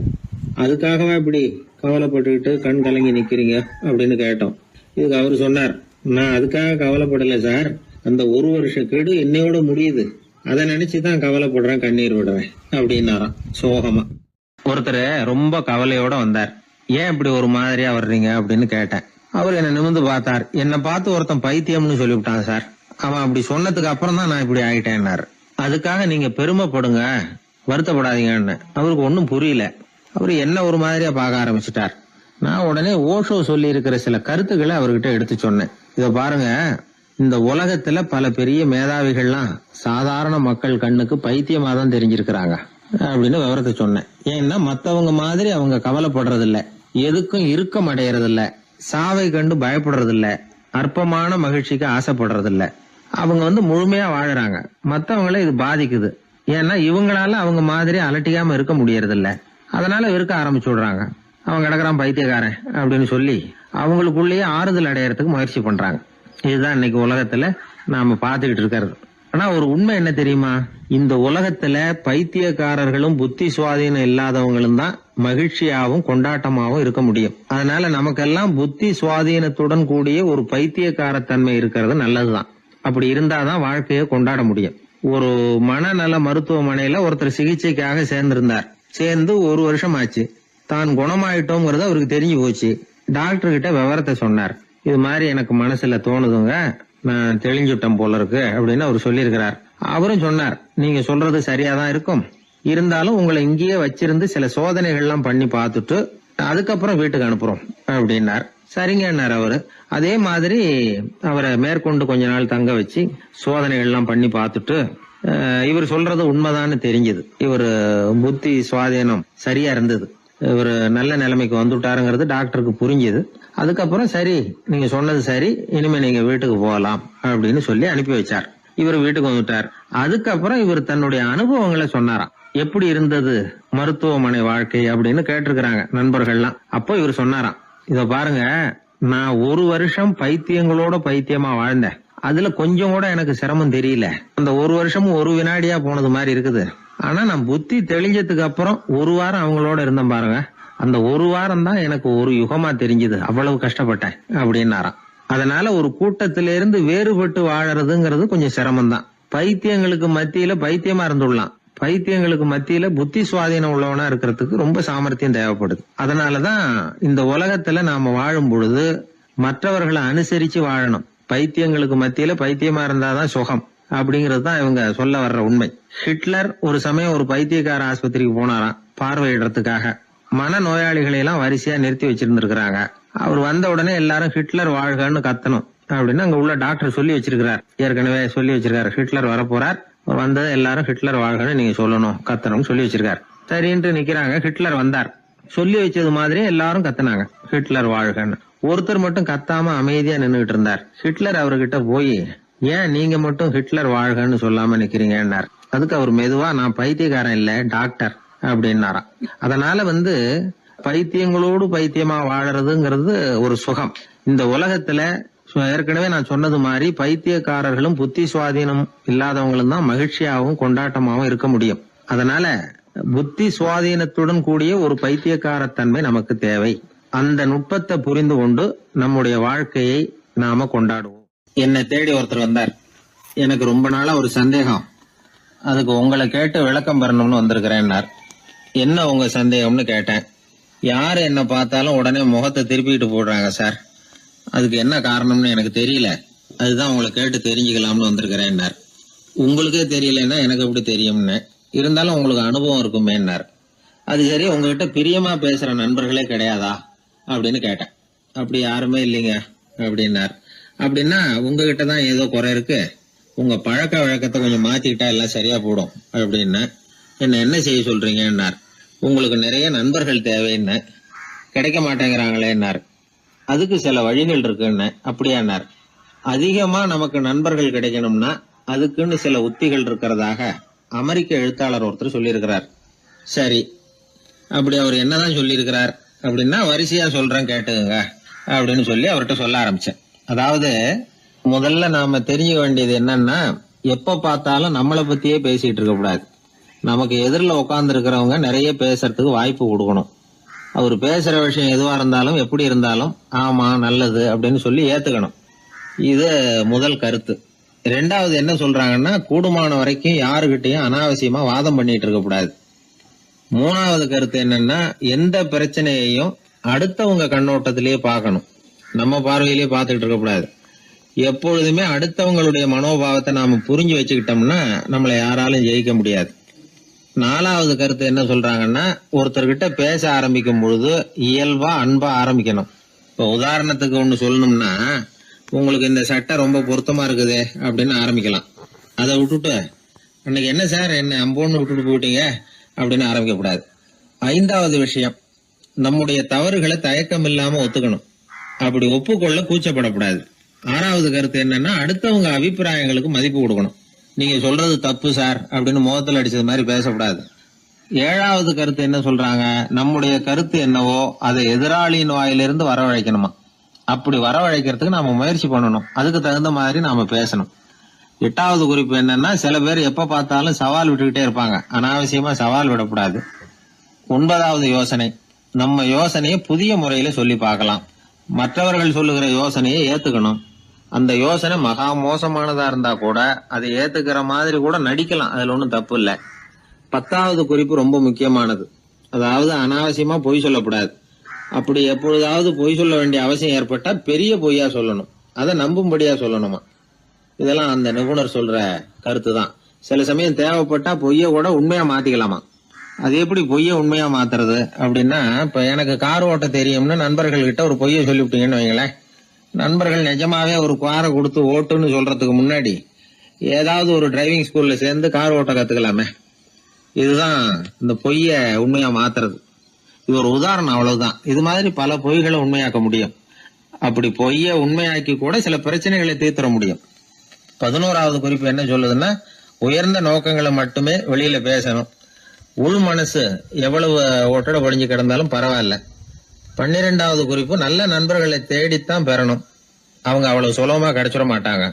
Speaker 1: அதுக்காகவா இப்படி கவலைப்பட்டுக்கிட்டு கண் கலங்கி நிக்கிறீங்க அப்படின்னு கேட்டோம். இதுக்கு அவரு சொன்னார், நான் அதுக்காக கவலைப்படல சார், அந்த 1 வருஷ கெடு என்னையோட முடியுது, அதை நினைச்சுதான் கவலைப்படுறேன், கண்ணீர் விடுறேன் அப்படின்னாராம் சோகமா. ஒருத்தர் ரொம்ப கவலையோட வந்தார். ஏன் இப்படி ஒரு மாதிரியா வர்றீங்க அப்படின்னு கேட்டேன். அவர் என்ன நிமிர்ந்து பார்த்தார். என்னை பார்த்து ஒருத்தன் பைத்தியம்னு சொல்லிவிட்டான் சார், அவன் அப்படி சொன்னதுக்கு அப்புறம் தான் நான் இப்படி ஆயிட்டேன்னாரு. அதுக்காக நீங்க பெருமைப்படுங்க, வருத்தப்படாதீங்கன்னு. அவருக்கு ஒன்னும் புரியல. அவரு என்ன ஒரு மாதிரியா பார்க்க ஆரம்பிச்சுட்டார். நான் உடனே ஓஷோ சொல்லி இருக்கிற சில கருத்துக்களை அவர்கிட்ட எடுத்து சொன்னேன். இத பாருங்க, இந்த உலகத்துல பல பெரிய மேதாவிகள்லாம் சாதாரண மக்கள் கண்ணுக்கு பைத்தியமா தான் தெரிஞ்சிருக்கிறாங்க அப்படின்னு விவரத்தை சொன்னேன். ஏன்னா மத்தவங்க மாதிரி அவங்க கவலைப்படுறது இல்ல, எதுக்கும் இறுக்கம் அடையறது இல்ல, சாவை கண்டு பயப்படுறது இல்ல, அற்பமான மகிழ்ச்சிக்கு ஆசைப்படுறது இல்ல. அவங்க முழுமையா வாழறாங்க. மத்தவங்களை இது பாதிக்குது. ஏன்னா இவங்களால அவங்க மாதிரி அலட்டிக்காம இருக்க முடியறது இல்ல. அதனால இருக்க ஆரம்பிச்சு விடுறாங்க. அவன் கிடக்குறான் பைத்தியக்காரன் அப்படின்னு சொல்லி அவங்களுக்குள்ளேயே ஆறுதல் அடையறதுக்கு முயற்சி பண்றாங்க. இதுதான் இன்னைக்கு உலகத்துல நாம பாத்துக்கிட்டு இருக்கிறது. ஆனா ஒரு உண்மை என்ன தெரியுமா? இந்த உலகத்துல பைத்தியக்காரர்களும் புத்தி சுவாதீனம் இல்லாதவங்களும் தான் மகிழ்ச்சியாவும் கொண்டாட்டமாவும் இருக்க முடியும். அதனால நமக்கெல்லாம் புத்தி சுவாதீனத்துடன் கூடிய ஒரு பைத்தியக்காரத்தன்மை இருக்கிறது நல்லதுதான். அப்படி இருந்தாதான் வாழ்க்கையை கொண்டாட முடியும். ஒரு மனநல மருத்துவமனையில ஒருத்தர் சிகிச்சைக்காக சேர்ந்திருந்தார். சேர்ந்து 1 வருஷம் ஆச்சு. தான் குணமாயிட்டோங்கிறது அவருக்கு தெரிஞ்சு போச்சு. டாக்டர் கிட்ட விவரத்தை சொன்னார். இது மாதிரி எனக்கு மனசுல தோணுதுங்க, நான் தெளிஞ்சுட்டேன் போல இருக்கு அப்படின்னு அவர் சொல்லியிருக்கிறார். அவரும் சொன்னார், நீங்க சொல்றது சரியாதான் இருக்கும், இருந்தாலும் உங்களை இங்கேயே வச்சிருந்து சில சோதனைகள்லாம் பண்ணி பார்த்துட்டு அதுக்கப்புறம் வீட்டுக்கு அனுப்புறோம் அப்படின்னார். சரிங்கன்னார் அவரு. அதே மாதிரி அவரை மேற்கொண்டு கொஞ்ச நாள் தங்க வச்சு சோதனைகள்லாம் பண்ணி பார்த்துட்டு இவர் சொல்றது உண்மைதான்னு தெரிஞ்சது. இவர் புத்தி சுவாதீனம் சரியா இருந்தது, இவர் நல்ல நிலைமைக்கு வந்துட்டாருங்கிறது டாக்டருக்கு புரிஞ்சது. அதுக்கப்புறம் சரி, நீங்க சொன்னது சரி, இனிமே நீங்க வீட்டுக்கு போகலாம் அப்படின்னு சொல்லி அனுப்பி வச்சார். இவர் வீட்டுக்கு வந்துட்டார். அதுக்கப்புறம் இவர் தன்னுடைய அனுபவங்களை சொன்னாராம். எப்படி இருந்தது மருத்துவமனை வாழ்க்கை அப்படின்னு கேட்டிருக்கிறாங்க நண்பர்கள்லாம். அப்போ இவர் சொன்னாராம், இத பாருங்க, நான் 1 வருஷம் பைத்தியங்களோட பைத்தியமா வாழ்ந்தேன். அதுல கொஞ்சம் கூட எனக்கு சிரமம் தெரியல. அந்த 1 வருஷமும் 1 வினாடியா போனது மாதிரி இருக்குது. ஆனா நான் புத்தி தெளிஞ்சதுக்கு அப்புறம் 1 வாரம் அவங்களோட இருந்தேன் பாருங்க, அந்த 1 வாரம் தான் எனக்கு 1 யுகமா தெரிஞ்சது. அவ்வளவு கஷ்டப்பட்டேன் அப்படின்னாராம். அதனால ஒரு கூட்டத்திலிருந்து வேறுபட்டு வாழறதுங்கிறது கொஞ்சம் சிரமம் தான். பைத்தியங்களுக்கு மத்தியில பைத்தியமா இருந்துடலாம், பைத்தியங்களுக்கு மத்தியில புத்தி சுவாதீனம் உள்ளவனா இருக்கிறதுக்கு ரொம்ப சாமர்த்தியம் தேவைப்படுது. அதனாலதான் இந்த உலகத்துல நாம வாழும் பொழுது மற்றவர்களை அனுசரிச்சு வாழணும். பைத்தியங்களுக்கு மத்தியில பைத்தியமா இருந்தாதான் சுகம் அப்படிங்கிறது தான் இவங்க சொல்ல வர்ற உண்மை. ஹிட்லர் ஒரு சமயம் ஒரு பைத்தியக்கார ஆஸ்பத்திரிக்கு போனாராம் பார்வையிடறதுக்காக. மன நோயாளிகளை எல்லாம் வரிசையா நிறுத்தி வச்சிருந்திருக்கிறாங்க. அவர் வந்த உடனே எல்லாரும் ஹிட்லர் வாழ்கன்னு கத்தணும் அப்படின்னு அங்க உள்ள டாக்டர் சொல்லி வச்சிருக்கிறார். ஏற்கனவே சொல்லி வச்சிருக்காரு, ஹிட்லர் வரப்போறார், வந்தது எல்லாரும் ஹிட்லர் வாழ்கன்னு நீங்க சொல்லணும், கத்தணும்னு சொல்லி வச்சிருக்காரு. சரின்ட்டு நிக்கிறாங்க. ஹிட்லர் வந்தார். சொல்லி வச்சது மாதிரி எல்லாரும் கத்துனாங்க, ஹிட்லர் வாழ்கன்னு. ஒருத்தர் மட்டும் கத்தாம அமைதியா நின்னுகிட்டு இருந்தார். ஹிட்லர் அவர்கிட்ட போய், ஏன் நீங்க மட்டும் ஹிட்லர் வாழ்கன்னு சொல்லாம நிக்கிறீங்கன்னார். அதுக்கு அவர் மெதுவா, நான் பைத்தியக்காரன் இல்ல, டாக்டர் அப்படின்னாராம். அதனால பைத்தியங்களோடு பைத்தியமா வாழறதுங்கிறது ஒரு சுகம். இந்த உலகத்துல ஏற்கனவே நான் சொன்னது மாதிரி பைத்தியக்காரர்களும் புத்தி சுவாதீனம் இல்லாதவங்களும் தான் மகிழ்ச்சியாகவும் கொண்டாட்டமாகவும் இருக்க முடியும். அதனால புத்தி சுவாதீனத்துடன் கூடிய ஒரு பைத்தியக்காரத்தன்மை நமக்கு தேவை. அந்த நுட்பத்தை புரிந்து கொண்டு நம்முடைய வாழ்க்கையை நாம கொண்டாடுவோம். என்னை தேடி ஒருத்தர் வந்தார். எனக்கு ரொம்ப நாளா ஒரு சந்தேகம், அதுக்கு உங்களை கேட்டு விளக்கம் பெறணும்னு வந்திருக்கிறேன்னார். என்ன உங்க சந்தேகம்னு கேட்டேன். யாரு என்ன பார்த்தாலும் உடனே முகத்தை திருப்பிட்டு போடுறாங்க சார், அதுக்கு என்ன காரணம்னு எனக்கு தெரியல, அதுதான் உங்களை கேட்டு தெரிஞ்சுக்கலாம்னு வந்திருக்கிறேன்னார். உங்களுக்கே தெரியலன்னா எனக்கு எப்படி தெரியும்னு, இருந்தாலும் உங்களுக்கு அனுபவம் இருக்குமேன்னார். அது சரி, உங்ககிட்ட பிரியமா பேசுற நண்பர்களே கிடையாதா அப்படின்னு கேட்டேன். அப்படி யாருமே இல்லைங்க அப்படின்னார். அப்படின்னா உங்ககிட்ட தான் ஏதோ குறை இருக்கு, உங்க பழக்க வழக்கத்தை கொஞ்சம் மாத்திக்கிட்டா எல்லாம் சரியா போடும் அப்படின்னு. என்ன செய்ய சொல்றீங்கன்னார். உங்களுக்கு நிறைய நண்பர்கள் தேவைன்னு, கிடைக்க மாட்டேங்கிறாங்களேன்னார். அதுக்கு சில வழிகள் இருக்குன்னு. அப்படியானார். அதிகமா நமக்கு நண்பர்கள் கிடைக்கணும்னா அதுக்குன்னு சில உத்திகள் இருக்கிறதாக அமெரிக்க எழுத்தாளர் ஒருத்தர் சொல்லியிருக்கிறார். சரி, அப்படி அவர் என்னதான் சொல்லியிருக்கிறார் அப்படின்னா வரிசையா சொல்றேன் கேட்டுங்க அப்படின்னு சொல்லி அவர்கிட்ட சொல்ல ஆரம்பிச்சேன். அதாவது முதல்ல நாம தெரிஞ்சுக்க வேண்டியது என்னன்னா, எப்ப பார்த்தாலும் நம்மளை பத்தியே பேசிட்டு இருக்க கூடாது. நமக்கு எதிரில் உட்கார்ந்து இருக்கிறவங்க நிறைய பேசுறதுக்கு வாய்ப்பு கொடுக்கணும். அவர் பேசுற விஷயம் எதுவா இருந்தாலும் எப்படி இருந்தாலும் ஆமா நல்லது அப்படின்னு சொல்லி ஏத்துக்கணும். இது முதல் கருத்து. 2வது என்ன சொல்றாங்கன்னா, கூடுமான வரைக்கும் யாருகிட்டையும் அனாவசியமா வாதம் பண்ணிட்டு இருக்க கூடாது. 3வது கருத்து என்னன்னா, எந்த பிரச்சனையையும் அடுத்தவங்க கண்ணோட்டத்திலேயே பார்க்கணும், நம்ம பார்வையிலேயே பார்த்துக்கிட்டு இருக்க கூடாது. எப்பொழுதுமே அடுத்தவங்களுடைய மனோபாவத்தை நாம புரிஞ்சு வச்சுக்கிட்டோம்னா நம்மளை யாராலும் ஜெயிக்க முடியாது. 4வது கருத்து என்ன சொல்றாங்கன்னா, ஒருத்தர்கிட்ட பேச ஆரம்பிக்கும் பொழுது இயல்பா அன்பா ஆரம்பிக்கணும். இப்போ உதாரணத்துக்கு ஒண்ணு சொல்லணும்னா, உங்களுக்கு இந்த சட்டை ரொம்ப பொருத்தமா இருக்குதே அப்படின்னு ஆரம்பிக்கலாம். அதை விட்டுட்டு அன்னைக்கு என்ன சார் என்ன அம்போன்னு விட்டுட்டு போயிட்டீங்க அப்படின்னு ஆரம்பிக்க கூடாது. 5வது விஷயம், நம்முடைய தவறுகளை தயக்கம் இல்லாம ஒத்துக்கணும். அப்படி ஒப்புக்கொள்ள கூச்சப்படக்கூடாது. 6வது கருத்து என்னன்னா, அடுத்தவங்க அபிப்பிராயங்களுக்கு மதிப்பு கொடுக்கணும். நீங்க சொல்றது தப்பு சார் அப்படின்னு முகத்தில் அடிச்சது மாதிரி பேசக்கூடாது. 7வது கருத்து என்ன சொல்றாங்க, நம்முடைய கருத்து என்னவோ அதை எதிராளியின் வாயிலிருந்து வரவழைக்கணுமா. அப்படி வரவழைக்கிறதுக்கு நாம முயற்சி பண்ணணும். அதுக்கு தகுந்த மாதிரி நாம பேசணும். 8வது குறிப்பு என்னன்னா, சில பேர் எப்ப பார்த்தாலும் சவால் விட்டுக்கிட்டே இருப்பாங்க. அனாவசியமா சவால் விடக்கூடாது. 9வது யோசனை, நம்ம யோசனையை புதிய முறையில சொல்லி பார்க்கலாம். மற்றவர்கள் சொல்லுகிற யோசனையை ஏத்துக்கணும். அந்த யோசனை மகா மோசமானதா இருந்தா கூட அதை ஏத்துக்கிற மாதிரி கூட நடிக்கலாம். அதுல ஒன்றும் தப்பு இல்லை. 10வது குறிப்பு ரொம்ப முக்கியமானது. அதாவது அனாவசியமா பொய் சொல்லக்கூடாது. அப்படி எப்பொழுதாவது பொய் சொல்ல வேண்டிய அவசியம் ஏற்பட்டா பெரிய பொய்யா சொல்லணும். அதை நம்பும்படியா சொல்லணுமா. இதெல்லாம் அந்த நிபுணர் சொல்ற கருத்து தான். சில சமயம் தேவைப்பட்டா பொய்ய கூட உண்மையா மாத்திக்கலாமா. அது எப்படி பொய்ய உண்மையா மாத்துறது அப்படின்னா, இப்ப எனக்கு கார் ஓட்ட தெரியும்னு நண்பர்கள் கிட்ட ஒரு பொய்ய சொல்லிவிட்டீங்கன்னு வைங்களேன். நண்பர்கள் நிஜமாவே ஒரு காரை கொடுத்து ஓட்டுன்னு சொல்றதுக்கு முன்னாடி ஏதாவது ஒரு டிரைவிங் ஸ்கூல்ல சேர்ந்து கார் ஓட்ட கத்துக்கலாமே. இதுதான் இந்த பொய்ய உண்மையா மாத்துறது. இது ஒரு உதாரணம், அவ்வளவுதான். இது மாதிரி பல பொய்களை உண்மையாக்க முடியும். அப்படி பொய்ய உண்மையாக்கி கூட சில பிரச்சனைகளை தீர்த்திட முடியும். 11வது குறிப்பு என்ன சொல்லுதுன்னா, உயர்ந்த நோக்கங்களை மட்டுமே வெளியில பேசணும். உள் மனசு எவ்வளவு ஒட்டடை படிஞ்சு கிடந்தாலும் பரவாயில்ல. 12வது குறிப்பு, நல்ல நண்பர்களை தேடித்தான் பெறணும். அவங்க அவ்வளவு சுலபமா கிடைச்சிட மாட்டாங்க.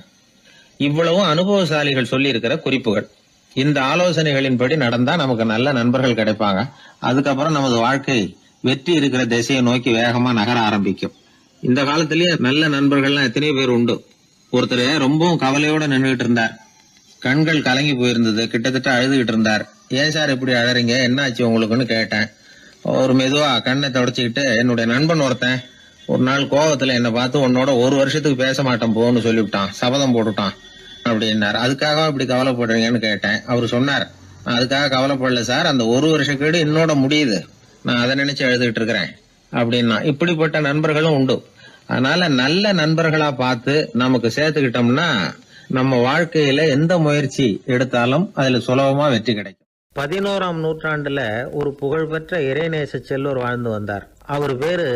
Speaker 1: இவ்வளவும் அனுபவசாலிகள் சொல்லி இருக்கிற குறிப்புகள். இந்த ஆலோசனைகளின்படி நடந்தா நமக்கு நல்ல நண்பர்கள் கிடைப்பாங்க. அதுக்கப்புறம் நமது வாழ்க்கை வெற்றி இருக்கிற திசையை நோக்கி வேகமா நகர ஆரம்பிக்கும். இந்த காலத்திலேயே நல்ல நண்பர்கள்லாம் எத்தனையோ பேர் உண்டு. ஒருத்தர் ரொம்பவும் கவலையோட நின்றுகிட்டு இருந்தார். கண்கள் கலங்கி போயிருந்தது. கிட்டத்தட்ட அழுதுகிட்டு இருந்தார். ஏன் சார் இப்படி அழறீங்க, என்ன ஆச்சு உங்களுக்குன்னு கேட்டேன். ஒரு மெதுவா கண்ணை தொடச்சிக்கிட்டு, என்னுடைய நண்பன் ஒருத்தன் ஒரு நாள் கோவத்துல என்னை பார்த்து உன்னோட 1 வருஷத்துக்கு பேச மாட்டேன் போன்னு சொல்லிவிட்டான், சபதம் போட்டுட்டான் அப்படின்னாரு. அதுக்காக இப்படி கவலைப்படுறீங்கன்னு கேட்டேன். அவரு சொன்னார், நான் அதுக்காக கவலைப்படல சார், அந்த 1 வருஷ கேடு என்னோட முடியுது, நான் அதை நினைச்சு எழுதிட்டு இருக்கிறேன் அப்படின்னா. இப்படிப்பட்ட நண்பர்களும் உண்டு. அதனால நல்ல நண்பர்களா பார்த்து நமக்கு சேர்த்துக்கிட்டோம்னா நம்ம வாழ்க்கையில எந்த முயற்சி எடுத்தாலும் அதுல சுலபமா வெற்றி கிடைக்கும். 11ஆம் நூற்றாண்டுல ஒரு புகழ்பெற்ற இறைநேச செல்வர் வாழ்ந்து வந்தார். அவர் பேரு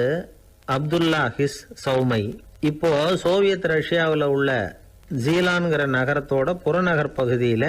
Speaker 1: அப்துல்லா ஹிஸ் சௌமை. இப்போ சோவியத் ரஷ்யாவில் உள்ள ஜீலான்கிற நகரத்தோட புறநகர் பகுதியில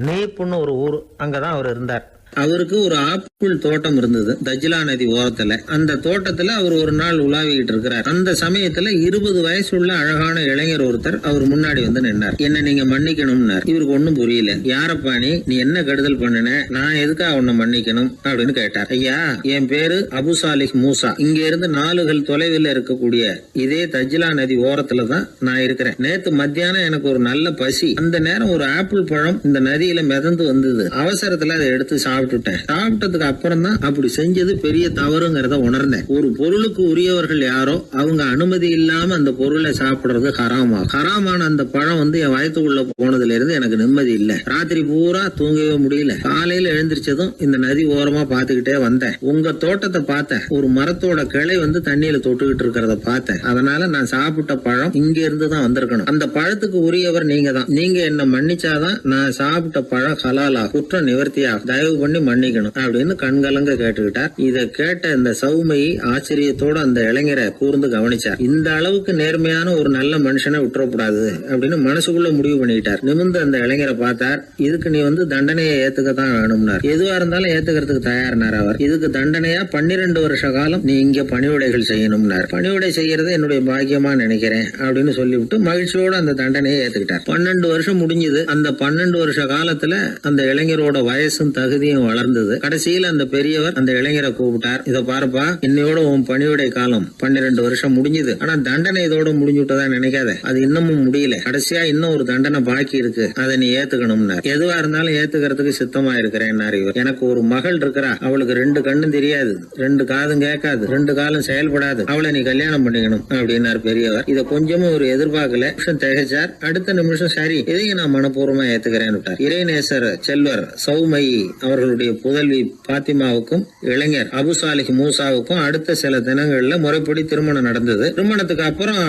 Speaker 1: நீப்புன்னு ஒரு ஊர், அங்கதான் அவர் இருந்தார். அவருக்கு ஒரு ஆப்பிள் தோட்டம் இருந்தது தஜ்லா நதி ஓரத்துல. அந்த தோட்டத்துல அவர் ஒரு நாள் உலாவிக்கிட்டு இருக்கிறார். அந்த சமயத்துல 20 வயசுள்ள அழகான இளைஞர் ஒருத்தர் அவர் முன்னாடி வந்து நின்னார். என்ன நீங்க மன்னிக்கணும்னார். இவருக்கு ஒன்னும் புரியல. யாரப்பா நீ என்ன கெடுதல் பண்ணின, நான் எதுக்காக உன்னை மன்னிக்கணும் அப்படின்னு கேட்டார். ஐயா, என் பேரு அபு சாலிஹ் மூசா. இங்க இருந்து 4 கல் தொலைவில் இருக்கக்கூடிய இதே தஜ்லா நதி ஓரத்துல தான் நான் இருக்கிறேன். நேத்து மத்தியானம் எனக்கு ஒரு நல்ல பசி. அந்த நேரம் ஒரு ஆப்பிள் பழம் இந்த நதியில மிதந்து வந்தது. அவசரத்துல அதை எடுத்து சாப்பிட்டதுக்கு அப்புறம் தான் அப்படி செஞ்சது பெரிய தவறுங்கிறத உணர்ந்தேன். ஒரு பொருளுக்கு உரியவர்கள் யாரோ அவங்க அனுமதி இல்லாம அந்த பொருளை சாப்பிடுறது ஹராமான அந்த பழம் வந்து என் வயத்துக்குள்ள போனதுல இருந்து எனக்கு நிம்மதி இல்ல. ராத்திரி பூரா தூங்கவே முடியல. காலையில எழுந்திரிச்சதும் இந்த நதி ஓரமா பாத்துக்கிட்டே வந்தேன். உங்க தோட்டத்தை பார்த்தேன். ஒரு மரத்தோட கிளை வந்து தண்ணியில தொட்டுக்கிட்டு இருக்கிறத பார்த்தேன். அதனால நான் சாப்பிட்ட பழம் இங்க இருந்து தான் வந்திருக்கணும். அந்த பழத்துக்கு உரியவர் நீங்க தான். நீங்க என்ன மன்னிச்சாதான் நான் சாப்பிட்ட பழம் ஹலாலா, குற்றம் நிவர்த்தியா, தயவு பண்ணி மன்னிக்கணும் அப்படின்னு கண்கலங்க கேட்டுக்கிட்டார். இதை கேட்ட இந்த சௌமையை ஆச்சரியத்தோட அந்த இளைஞரை கூர்ந்து கவனிச்சார். இந்த அளவுக்கு நேர்மையான ஒரு நல்ல மனுஷனை விட்டுறக்கூடாது அப்படின்னு மனசுக்குள்ள முடிவு பண்ணிக்கிட்டார். நிமிர்ந்து அந்த இளைஞரை பார்த்தார். இதுக்கு நீ வந்து தண்டனையை ஏத்துக்கத்தான் வேணும்னார். எதுவா இருந்தாலும் ஏத்துக்கிறதுக்கு தயாரினார் அவர். இதுக்கு தண்டனையா 12 வருஷ காலம் நீ இங்க பணிவிடைகள் செய்யணும்னார். பணிவிடை செய்யறது என்னுடைய பாக்கியமா நினைக்கிறேன் அப்படின்னு சொல்லிவிட்டு மகிழ்ச்சியோட அந்த தண்டனையை ஏத்துக்கிட்டார். 12 வருஷம் முடிஞ்சது. அந்த 12 வருஷ காலத்துல அந்த இளைஞரோட வயசும் தகுதியும் வளர்ந்தது. கடைசியில அந்த பெரியவர் அந்த இளைஞரை கூப்பிட்டார். இத பாருப்பா, இன்னையோட உன் பணிவிடை காலம் 12 வருஷம் முடிஞ்சது. ஆனா தண்டனை இதோட முடிஞ்சுட்டதா நினைக்காத. அது இன்னமும் முடியல. கடைசியா இன்னும் ஒரு தண்டனை பாக்கி இருக்கு. அதை நீ ஏத்துக்கணும்னார். எதுவா இருந்தாலும் ஏத்துக்கிறதுக்கு சித்தமா இருக்கிறேன் இவர். எனக்கு ஒரு மகள் இருக்கிறா. அவளுக்கு 2 கண்ணும் தெரியாது, 2 காதும் கேட்காது, 2 காலும் செயல்படாது. அவளை நீ கல்யாணம் பண்ணிக்கணும் அப்படின்னார் பெரியவர். இதை கொஞ்சமும் ஒரு எதிர்பார்க்கல. திகைச்சார். அடுத்த நிமிஷம் சரி, இதையும் நான் மனப்பூர்வமா ஏத்துக்கிறேன். இறைநேசர் செல்வர் சௌமை அவர்கள் அவர்களுடைய புதல்வி பாத்திமாவுக்கும் இளைஞர் அபுசாலிஹ் மூசாவுக்கும் அடுத்த சில தினங்கள்ல முறைப்படி திருமணம் நடந்தது. திருமணத்துக்கு அப்புறம்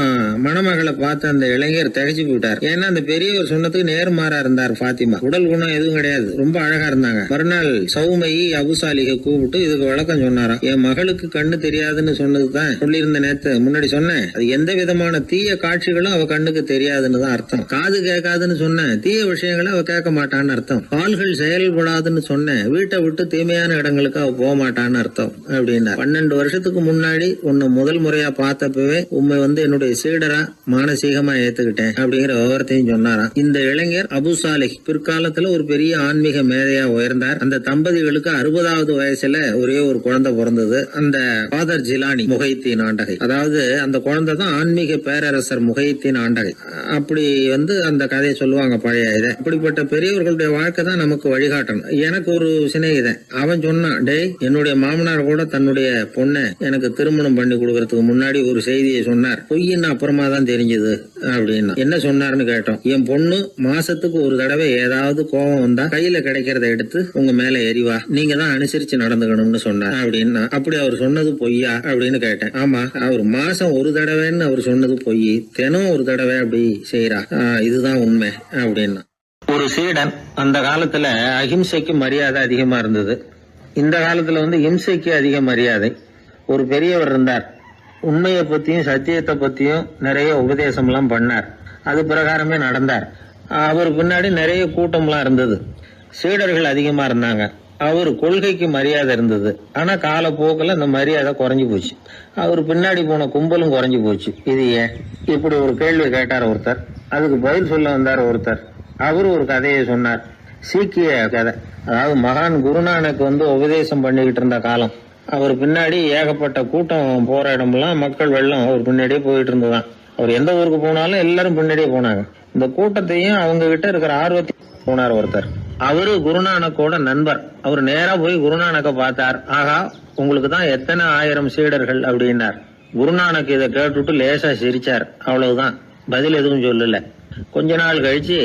Speaker 1: மணமகளை பார்த்த அந்த இளைஞர் திகைச்சு போயிட்டார். ஏன்னா அந்த பெரியவர் சொன்னதுக்கு நேர்மாறா இருந்தார் பாத்திமா. உடல் குணம் எதுவும் கிடையாது, ரொம்ப அழகா இருந்தாங்க. மறுநாள் சௌமையை அபுசாலிக கூப்பிட்டு இதுக்கு விளக்கம் சொன்னாராம். என் மகளுக்கு கண்ணு தெரியாதுன்னு சொன்னதுதான் சொல்லியிருந்த நேத்து முன்னாடி சொன்னேன். அது எந்த விதமான தீய காட்சிகளும் அவ கண்ணுக்கு தெரியாதுன்னு தான் அர்த்தம். காது கேட்காதுன்னு சொன்னேன், தீய விஷயங்களை அவ கேட்க மாட்டான்னு அர்த்தம். கால்கள் செயல்படாதுன்னு சொன்னேன், வீட்டை விட்டு தீமையான இடங்களுக்கு அவ போக மாட்டான்னு அர்த்தம் அப்படின்னா. 12 வருஷத்துக்கு முன்னாடி உன்னை முதல் முறையா பார்த்தப்பவே உண்மை என்னுடைய சீடரா மானசீகமா ஏத்துக்கிட்டேன் அப்படிங்கிற விவரத்தையும் சொன்னாராம். இந்த இளைஞர் அபுசாலிஹ் பிற்காலத்துல ஒரு பெரிய ஆன்மீக மேதையா உயர்ந்தார். அந்த தம்பதிகளுக்கு 60வது வயசுல ஒரே ஒரு குழந்தை பிறந்தது. அந்த ஃபாதர் ஜிலானி முஹைத்தீன் ஆண்டகை, அதாவது அந்த குழந்தை தான் ஆன்மீக பேரரசர் முஹைத்தீன் ஆண்டகை. அப்படி அந்த கதையை சொல்லுவாங்க பழைய இதை. அப்படிப்பட்ட பெரியவர்களுடைய வாழ்க்கை தான் நமக்கு வழிகாட்டணும். எனக்கு ஒரு சிநேகிதன், அவன் சொன்னான், டேய் என்னுடைய மாமனார் கூட தன்னுடைய பொண்ணை எனக்கு திருமணம் பண்ணி கொடுக்கறதுக்கு முன்னாடி ஒரு செய்தியை சொன்னார், பொய்ன்னு அப்புறமா தான் தெரிஞ்சது அப்படின்னா. என்ன சொன்னார்னு கேட்டோம். என் பொண்ணு மாசத்துக்கு ஒரு தடவை ஏதாவது கோபம் வந்தா கையில கிடைக்கிறத எடுத்து உங்க மேல எரிவா, நீங்க தான் அனுசரிச்சு நடந்துக்கணும்னு சொன்னார் அப்படின்னா. அப்படி அவர் சொன்னது பொய்யா அப்படின்னு கேட்டேன். ஆமா, அவர் மாசம் ஒரு தடவைன்னு அவர் சொன்னது பொய், தினம் ஒரு தடவை அப்படி செய்யறா, இதுதான் உண்மை அப்படின்னா. ஒரு சீடன் அந்த காலத்துல அஹிம்சைக்கு மரியாதை அதிகமா இருந்தது. இந்த காலத்துல இம்சைக்கு அதிக மரியாதை. ஒரு பெரியவர் இருந்தார், உண்மையை பத்தியும் சத்தியத்தை பத்தியும் நிறைய உபதேசம் எல்லாம் பண்ணார். அது பிரகாரமே நடந்தார். அவர் பின்னாடி நிறைய கூட்டம்லாம் இருந்தது, சீடர்கள் அதிகமா இருந்தாங்க. அவர் கொள்கைக்கு மரியாதை இருந்தது. ஆனா காலப்போக்கில் அந்த மரியாதை குறைஞ்சு போச்சு. அவர் பின்னாடி போன கும்பலும் குறைஞ்சு போச்சு. இது ஏன்? இப்படி ஒரு கேள்வி கேட்டார் ஒருத்தர். அதுக்கு பதில் சொல்ல வந்தார் ஒருத்தர். அவரு ஒரு கதையை சொன்னார், சீக்கிய கதை. அதாவது மகான் குருநானக் உபதேசம் பண்ணிக்கிட்டு இருந்த காலம். அவர் பின்னாடி ஏகப்பட்ட கூட்டம் போற இடமெல்லாம் மக்கள் வெள்ளம் அவர் பின்னாடியே போயிட்டு இருந்ததுதான். அவர் எந்த ஊருக்கு போனாலும் எல்லாரும் பின்னாடியே போனாங்க. இந்த கூட்டத்தையும் அவங்க கிட்ட இருக்கிற ஆர்வத்தை போனார் ஒருத்தர். அவரு குருநானக்கோட நண்பர். அவர் நேரா போய் குருநானக்க பார்த்தார். ஆகா, உங்களுக்கு தான் எத்தனை ஆயிரம் சீடர்கள் அப்படின்னார். குருநானக் இதை கேட்டுட்டு லேசா சிரிச்சார், அவ்வளவுதான், பதில் எதுவும் சொல்லல. கொஞ்ச நாள் கழிச்சு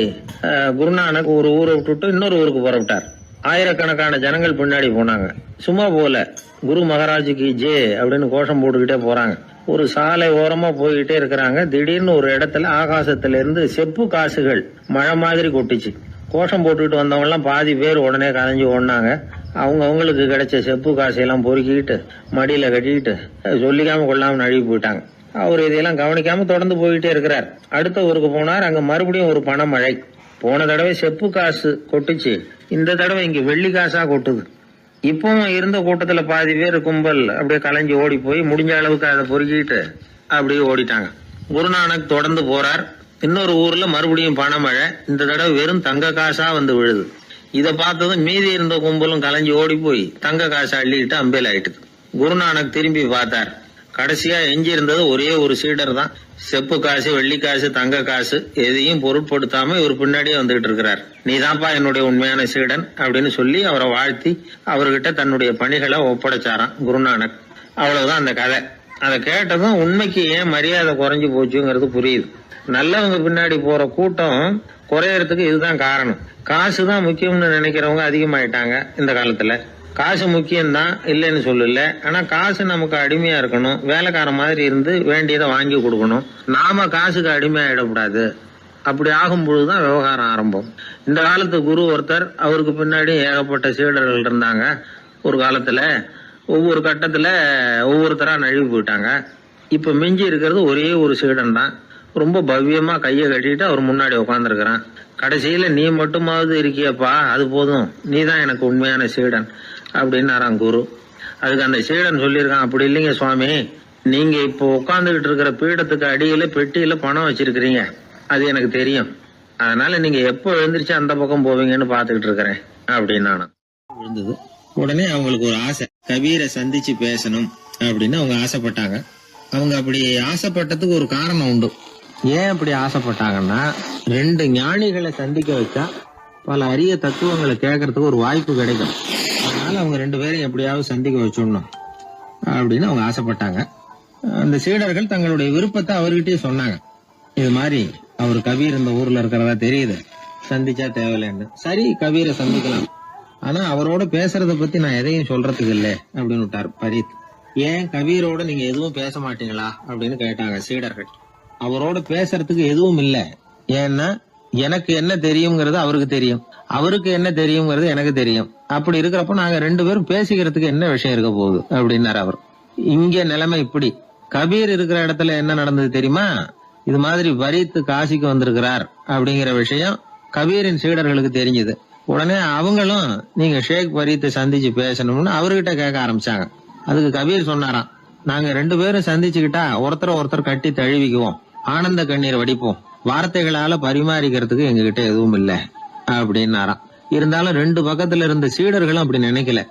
Speaker 1: குருநானக் ஒரு ஊரை விட்டுட்டு இன்னொரு ஊருக்கு புறப்பட்டார். ஆயிரக்கணக்கான ஜனங்கள் பின்னாடி போனாங்க. சும்மா போல, குரு மகாராஜுக்கு ஜே அப்படின்னு கோஷம் போட்டுக்கிட்டே போறாங்க. ஒரு சாலை ஓரமா போய்கிட்டே இருக்கிறாங்க. திடீர்னு ஒரு இடத்துல ஆகாசத்துல இருந்து செப்பு காசுகள் மழை மாதிரி கொட்டுச்சு. கோஷம் போட்டுக்கிட்டு வந்தவங்க எல்லாம் பாதி பேர் உடனே கலைஞ்சு ஓடினாங்க. அவங்களுக்கு கிடைச்ச செப்பு காசையெல்லாம் பொறுக்கிட்டு மடியில கட்டிக்கிட்டு சொல்லிக்காம கொள்ளாம நழுவி போயிட்டாங்க. அவர் இதையெல்லாம் கவனிக்காம தொடர்ந்து போயிட்டே இருக்கிறார். அடுத்த ஊருக்கு போனார். அங்க மறுபடியும் ஒரு பணமழை. போன தடவை செப்பு காசு கொட்டுச்சு, இந்த தடவை இங்க வெள்ளி காசா கொட்டுது. இப்பவும் இருந்த கூட்டத்துல பாதி பேர் கும்பல் அப்படியே கலைஞ்சு ஓடி போய் முடிஞ்ச அளவுக்கு அதை பொறுக்கிட்டு அப்படியே ஓடிட்டாங்க. குருநானக் தொடர்ந்து போறார். இன்னொரு ஊர்ல மறுபடியும் பணமழை. இந்த தடவை வெறும் தங்க காசா விழுது. இதை பார்த்ததும் மீதி இருந்த கும்பலும் கலைஞ்சு ஓடி போய் தங்க காசை அள்ளிக்கிட்டு அம்பேல் ஆயிட்டுது. குருநானக் திரும்பி பார்த்தார். கடைசியா எஞ்சி இருந்தது ஒரே ஒரு சீடர் தான். செப்பு காசு, வெள்ளி காசு, தங்க காசு எதையும் பொருட்படுத்தாம இவர் பின்னாடியே வந்துகிட்டு இருக்கிறார். நீதான்ப்பா என்னுடைய உண்மையான சீடன் அப்படின்னு சொல்லி அவரை வாழ்த்தி அவர்கிட்ட தன்னுடைய பணிகளை ஒப்படைச்சாராம் குருநானக். அவ்வளவுதான் அந்த கதை. அதை கேட்டதும் உண்மைக்கு ஏன் மரியாதை குறைஞ்சு போச்சுங்கிறது புரியுது. நல்லவங்க பின்னாடி போற கூட்டம் குறையறதுக்கு இதுதான் காரணம். காசு தான் முக்கியம்னு நினைக்கிறவங்க அதிகமாயிட்டாங்க இந்த காலத்துல. காசு முக்கியம்தான், இல்லைன்னு சொல்லல. ஆனா காசு நமக்கு அடிமையா இருக்கணும். வேலைக்கார மாதிரி இருந்து வேண்டியதை வாங்கி கொடுக்கணும். நாம காசுக்கு அடிமையாயிடக்கூடாது. அப்படி ஆகும் பொழுதுதான் விவகாரம் ஆரம்பம். இந்த காலத்து குரு ஒருத்தர், அவருக்கு பின்னாடி ஏகப்பட்ட சீடர்கள் இருந்தாங்க. ஒரு காலத்துல ஒவ்வொரு கட்டத்துல ஒவ்வொருத்தரா நழுவி போயிட்டாங்க. இப்ப மிஞ்சி இருக்கிறது ஒரே ஒரு சீடன் தான். ரொம்ப பவ்யமா கையை கட்டிட்டு அவர் முன்னாடி உட்காந்துருக்கிறான். கடைசியில நீ மட்டுமாவது இருக்கியப்பா, அது போதும், நீ தான் எனக்கு உண்மையான சீடன் அப்படின்னாராம் குரு. அதுக்கு அந்த சீடன் சொல்லியிருக்கான், அப்படி இல்லைங்க சுவாமி, நீங்க இப்போ உட்காந்துக்கிட்டு இருக்கிற பீடத்துக்கு அடியில பெட்டியில பணம் வச்சிருக்கிறீங்க, அது எனக்கு தெரியும். அதனால நீங்க எப்போ எழுந்திரிச்சு அந்த பக்கம் போவீங்கன்னு பாத்துக்கிட்டு இருக்கிறேன் அப்படின்னா விழுந்தது. உடனே அவங்களுக்கு ஒரு ஆசை, கபீரை சந்திச்சு பேசணும் அப்படின்னு அவங்க ஆசைப்பட்டாங்க. அவங்க அப்படி ஆசைப்பட்டதுக்கு ஒரு காரணம் உண்டு. ஏன் அப்படி ஆசைப்பட்டாங்கன்னா, 2 ஞானிகளை சந்திக்க வச்சா பல அரிய தத்துவங்களை கேட்கறதுக்கு ஒரு வாய்ப்பு கிடைக்கும். அதனால அவங்க 2 பேரையும் எப்படியாவது சந்திக்க வச்சிடணும் அப்படின்னு அவங்க ஆசைப்பட்டாங்க. அந்த சீடர்கள் தங்களுடைய விருப்பத்தை அவர்கிட்டயே சொன்னாங்க. இது மாதிரி அவர் கபீர் இந்த ஊர்ல இருக்கிறதா தெரியுது, சந்திச்சா தேவையில்லைன்னு. சரி, கபீரை சந்திக்கலாம் ஆனா அவரோட பேசுறத பத்தி நான் எதையும் சொல்றதுக்கு இல்ல அப்படின்னு விட்டார் பரீத். ஏன் கபீரோட நீங்க எதுவும் பேச மாட்டீங்களா அப்படின்னு கேட்டாங்க சீடர்கள். அவரோட பேசுறதுக்கு எதுவும் இல்ல. ஏன்னா எனக்கு என்ன தெரியுங்கிறது அவருக்கு தெரியும், அவருக்கு என்ன தெரியுங்கிறது எனக்கு தெரியும். அப்படி இருக்கிறப்ப நாங்க 2 பேரும் பேசிக்கிறதுக்கு என்ன விஷயம் இருக்க போகுது அப்படின்னாரு அவர். இங்க நிலைமை இப்படி. கபீர் இருக்கிற இடத்துல என்ன நடந்தது தெரியுமா? இது மாதிரி பரீத் காசிக்கு வந்திருக்கிறார் அப்படிங்கிற விஷயம் கபீரின் சீடர்களுக்கு தெரிஞ்சது. உடனே அவங்களும் நீங்க ஷேக் பரீத்தை சந்திச்சு பேசணும்னு அவர்கிட்ட கேட்க ஆரம்பிச்சாங்க. அதுக்கு கபீர் சொன்னாராம், நாங்க 2 பேரும் சந்திச்சுக்கிட்டா ஒருத்தர் கட்டி தழுவிக்குவோம், ஆனந்த கண்ணீர் வடிப்போம், வார்த்தைகளால பரிமாறிக்கிறதுக்கு எங்ககிட்ட எதுவும் இல்ல அப்படின்னாராம். இருந்தாலும் 2 பக்கத்துல இருந்த சீடர்களும் அப்படி நினைக்கல.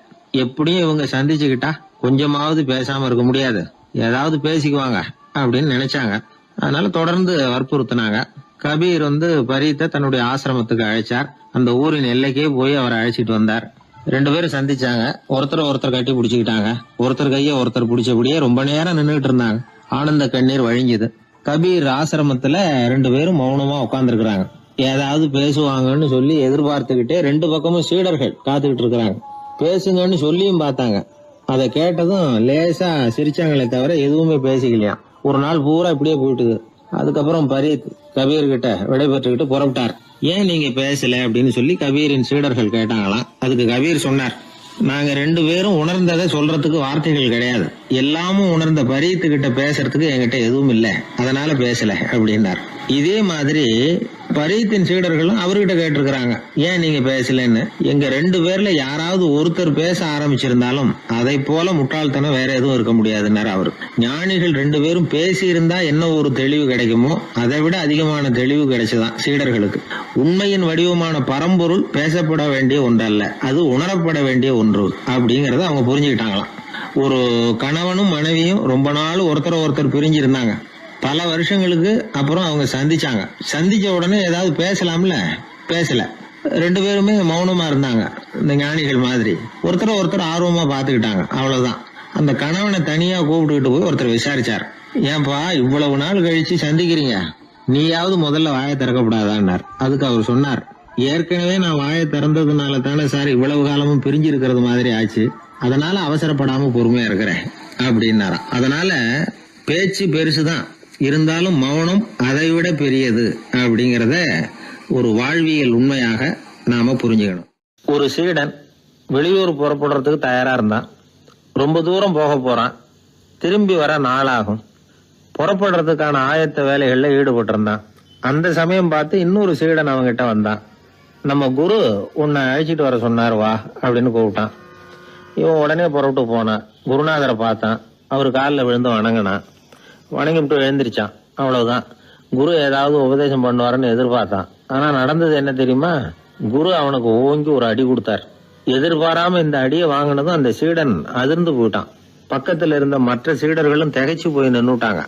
Speaker 1: எப்படியும் இவங்க சந்திச்சுக்கிட்டா கொஞ்சமாவது பேசாம இருக்க முடியாது, ஏதாவது பேசிக்குவாங்க அப்படின்னு நினைச்சாங்க. அதனால தொடர்ந்து வற்புறுத்தினாங்க. கபீர் பரீத்தை தன்னுடைய ஆசிரமத்துக்கு அழைச்சார். அந்த ஊரின் எல்லைக்கே போய் அவரை அழைச்சிட்டு வந்தார். 2 பேரும் சந்திச்சாங்க. ஒருத்தர் கட்டி பிடிச்சுக்கிட்டாங்க. ஒருத்தர் கைய ஒருத்தர் பிடிச்சபடியே ரொம்ப நேரம் நின்றுட்டு இருந்தாங்க. ஆனந்த கண்ணீர் வழிஞ்சுது. கபீர் ஆசிரமத்துல 2 பேரும் மௌனமா உட்கார்ந்துருக்காங்க. ஏதாவது பேசுவாங்கன்னு சொல்லி எதிர்பார்த்துக்கிட்டே 2 பக்கமும் சீடர்கள் காத்துக்கிட்டு இருக்கிறாங்க. பேசுங்கன்னு சொல்லியும் பார்த்தாங்க. அதை கேட்டதும் லேசா சிரிச்சாங்களே தவிர எதுவுமே பேசிக்கலையாம். ஒரு நாள் பூரா இப்படியே போயிட்டுது. அதுக்கப்புறம் பரீத் கபீர் கிட்ட விடைபெற்றுக்கிட்டு புறப்பட்டார். ஏன் நீங்க பேசல அப்படின்னு சொல்லி கபீரின் சீடர்கள் கேட்டாங்களாம். அதுக்கு கபீர் சொன்னார், நாங்க 2 பேரும் உணர்ந்ததை சொல்றதுக்கு வார்த்தைகள் கிடையாது. எல்லாமும் உணர்ந்த பரீத்து கிட்ட பேசுறதுக்கு என்கிட்ட எதுவும் இல்ல, அதனால பேசல அப்படின்னார். இதே மாதிரி பரீத்தின் சீடர்களும் அவர்கிட்ட கேட்டிருக்கிறாங்க, ஏன் நீங்க பேசலன்னு. எங்க 2 பேர்ல யாராவது ஒருத்தர் பேச ஆரம்பிச்சிருந்தாலும் அதை போல முட்டாள்தனம் வேற எதுவும் இருக்க முடியாதுன்னாரு அவரு. ஞானிகள் 2 பேரும் பேசி இருந்தா என்ன ஒரு தெளிவு கிடைக்குமோ அதை விட அதிகமான தெளிவு கிடைச்சுதான் சீடர்களுக்கு. உண்மையின் வடிவமான பரம்பொருள் பேசப்பட வேண்டிய ஒன்றல்ல, அது உணரப்பட வேண்டிய ஒன்று அப்படிங்கறத அவங்க புரிஞ்சுக்கிட்டாங்களாம். ஒரு கணவனும் மனைவியும் ரொம்ப நாள் ஒருத்தர் பிரிஞ்சிருந்தாங்க. பல வருஷங்களுக்கு அப்புறம் அவங்க சந்திச்சாங்க. சந்திச்ச உடனே ஏதாவது பேசலாம்ல, பேசல. 2 பேருமே மௌனமா இருந்தாங்க. இந்த ஞானிகள் மாதிரி ஒருத்தர் ஆர்வமா பாத்துக்கிட்டாங்க, அவ்வளவுதான். அந்த கணவனை தனியா கூப்பிட்டுக்கிட்டு போய் ஒருத்தர் விசாரிச்சார், ஏன்பா இவ்வளவு நாள் கழிச்சு சந்திக்கிறீங்க, நீயாவது முதல்ல வாயை திறக்கப்படாதான்னார். அதுக்கு அவர் சொன்னார், ஏற்கனவே நான் வாயை திறந்ததுனால தானே சார் இவ்வளவு காலமும் பிரிஞ்சு இருக்கிறது மாதிரி ஆச்சு, அதனால அவசரப்படாம பொறுமையா இருக்கிறேன் அப்படின்னாராம். அதனால பேச்சு பெருசுதான், இருந்தாலும் மௌனம் அதை விட பெரியது அப்படிங்கறத ஒரு வாழ்வியல் உண்மையாக நாம புரிஞ்சுக்கணும். ஒரு சீடன் வெளியூர் புறப்படுறதுக்கு தயாரா இருந்தான். ரொம்ப தூரம் போக போறான். திரும்பி வர நாளாகும். புறப்படுறதுக்கான ஆயத்த வேலைகள்ல ஈடுபட்டு இருந்தான். அந்த சமயம் பார்த்து இன்னொரு சீடன் அவங்கிட்ட வந்தான். நம்ம குரு உன்னை அழைச்சிட்டு வர சொன்னார், வா அப்படின்னு கூப்பிட்டான். இவன் உடனே புறப்பட்டு போனான். குருநாதரை பார்த்தான். அவர் காலில் விழுந்து வணங்கினான். வணங்கிவிட்டு எழுந்திரிச்சான். அவ்வளவுதான். குரு ஏதாவது உபதேசம் பண்ணுவாருன்னு எதிர்பார்த்தான். ஆனா நடந்தது என்ன தெரியுமா? குரு அவனுக்கு ஓங்கி ஒரு அடி கொடுத்தார். எதிர்பாராம இந்த அடியை வாங்கினதும் அந்த சீடன் அதிர்ந்து போயிட்டான். பக்கத்துல இருந்த மற்ற சீடர்களும் திகைச்சு போய் நின்னுட்டாங்க.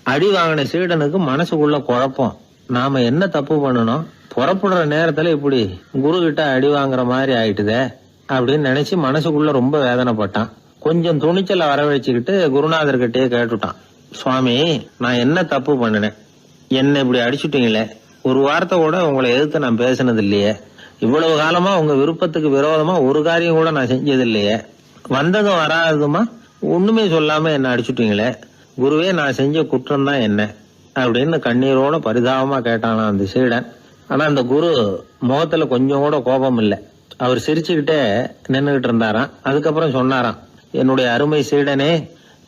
Speaker 1: அடி வாங்கின சீடனுக்கு மனசுக்குள்ள குழப்பம். நாம என்ன தப்பு பண்ணணும், புறப்படுற நேரத்துல இப்படி குரு கிட்ட அடி வாங்குற மாதிரி ஆயிட்டுதே அப்படின்னு நினைச்சு மனசுக்குள்ள ரொம்ப வேதனைப்பட்டான். கொஞ்சம் துணிச்சலை வரவழைச்சுக்கிட்டு குருநாதர்கிட்டயே கேட்டுட்டான், சுவாமி நான் என்ன தப்பு பண்ணினேன், என்ன இப்படி அடிச்சுட்டீங்களே, ஒரு வார்த்தை கூட உங்களை எதிர்த்து நான் பேசினது இல்லையே, இவ்வளவு காலமா உங்க விருப்பத்துக்கு விரோதமா ஒரு காரியம் கூட நான் செஞ்சது இல்லையே, வந்ததும் வராததுமா ஒண்ணுமே சொல்லாம என்ன அடிச்சுட்டீங்களே, குருவே நான் செஞ்ச குற்றம் தான் என்ன அப்படின்னு கண்ணீரோட பரிதாபமா கேட்டானா அந்த சீடன். ஆனா அந்த குரு முகத்துல கொஞ்சம் கூட கோபம் இல்லை. அவர் சிரிச்சுக்கிட்டே நின்னுகிட்டு இருந்தாராம். அதுக்கப்புறம் சொன்னாராம், என்னுடைய அருமை சீடனே,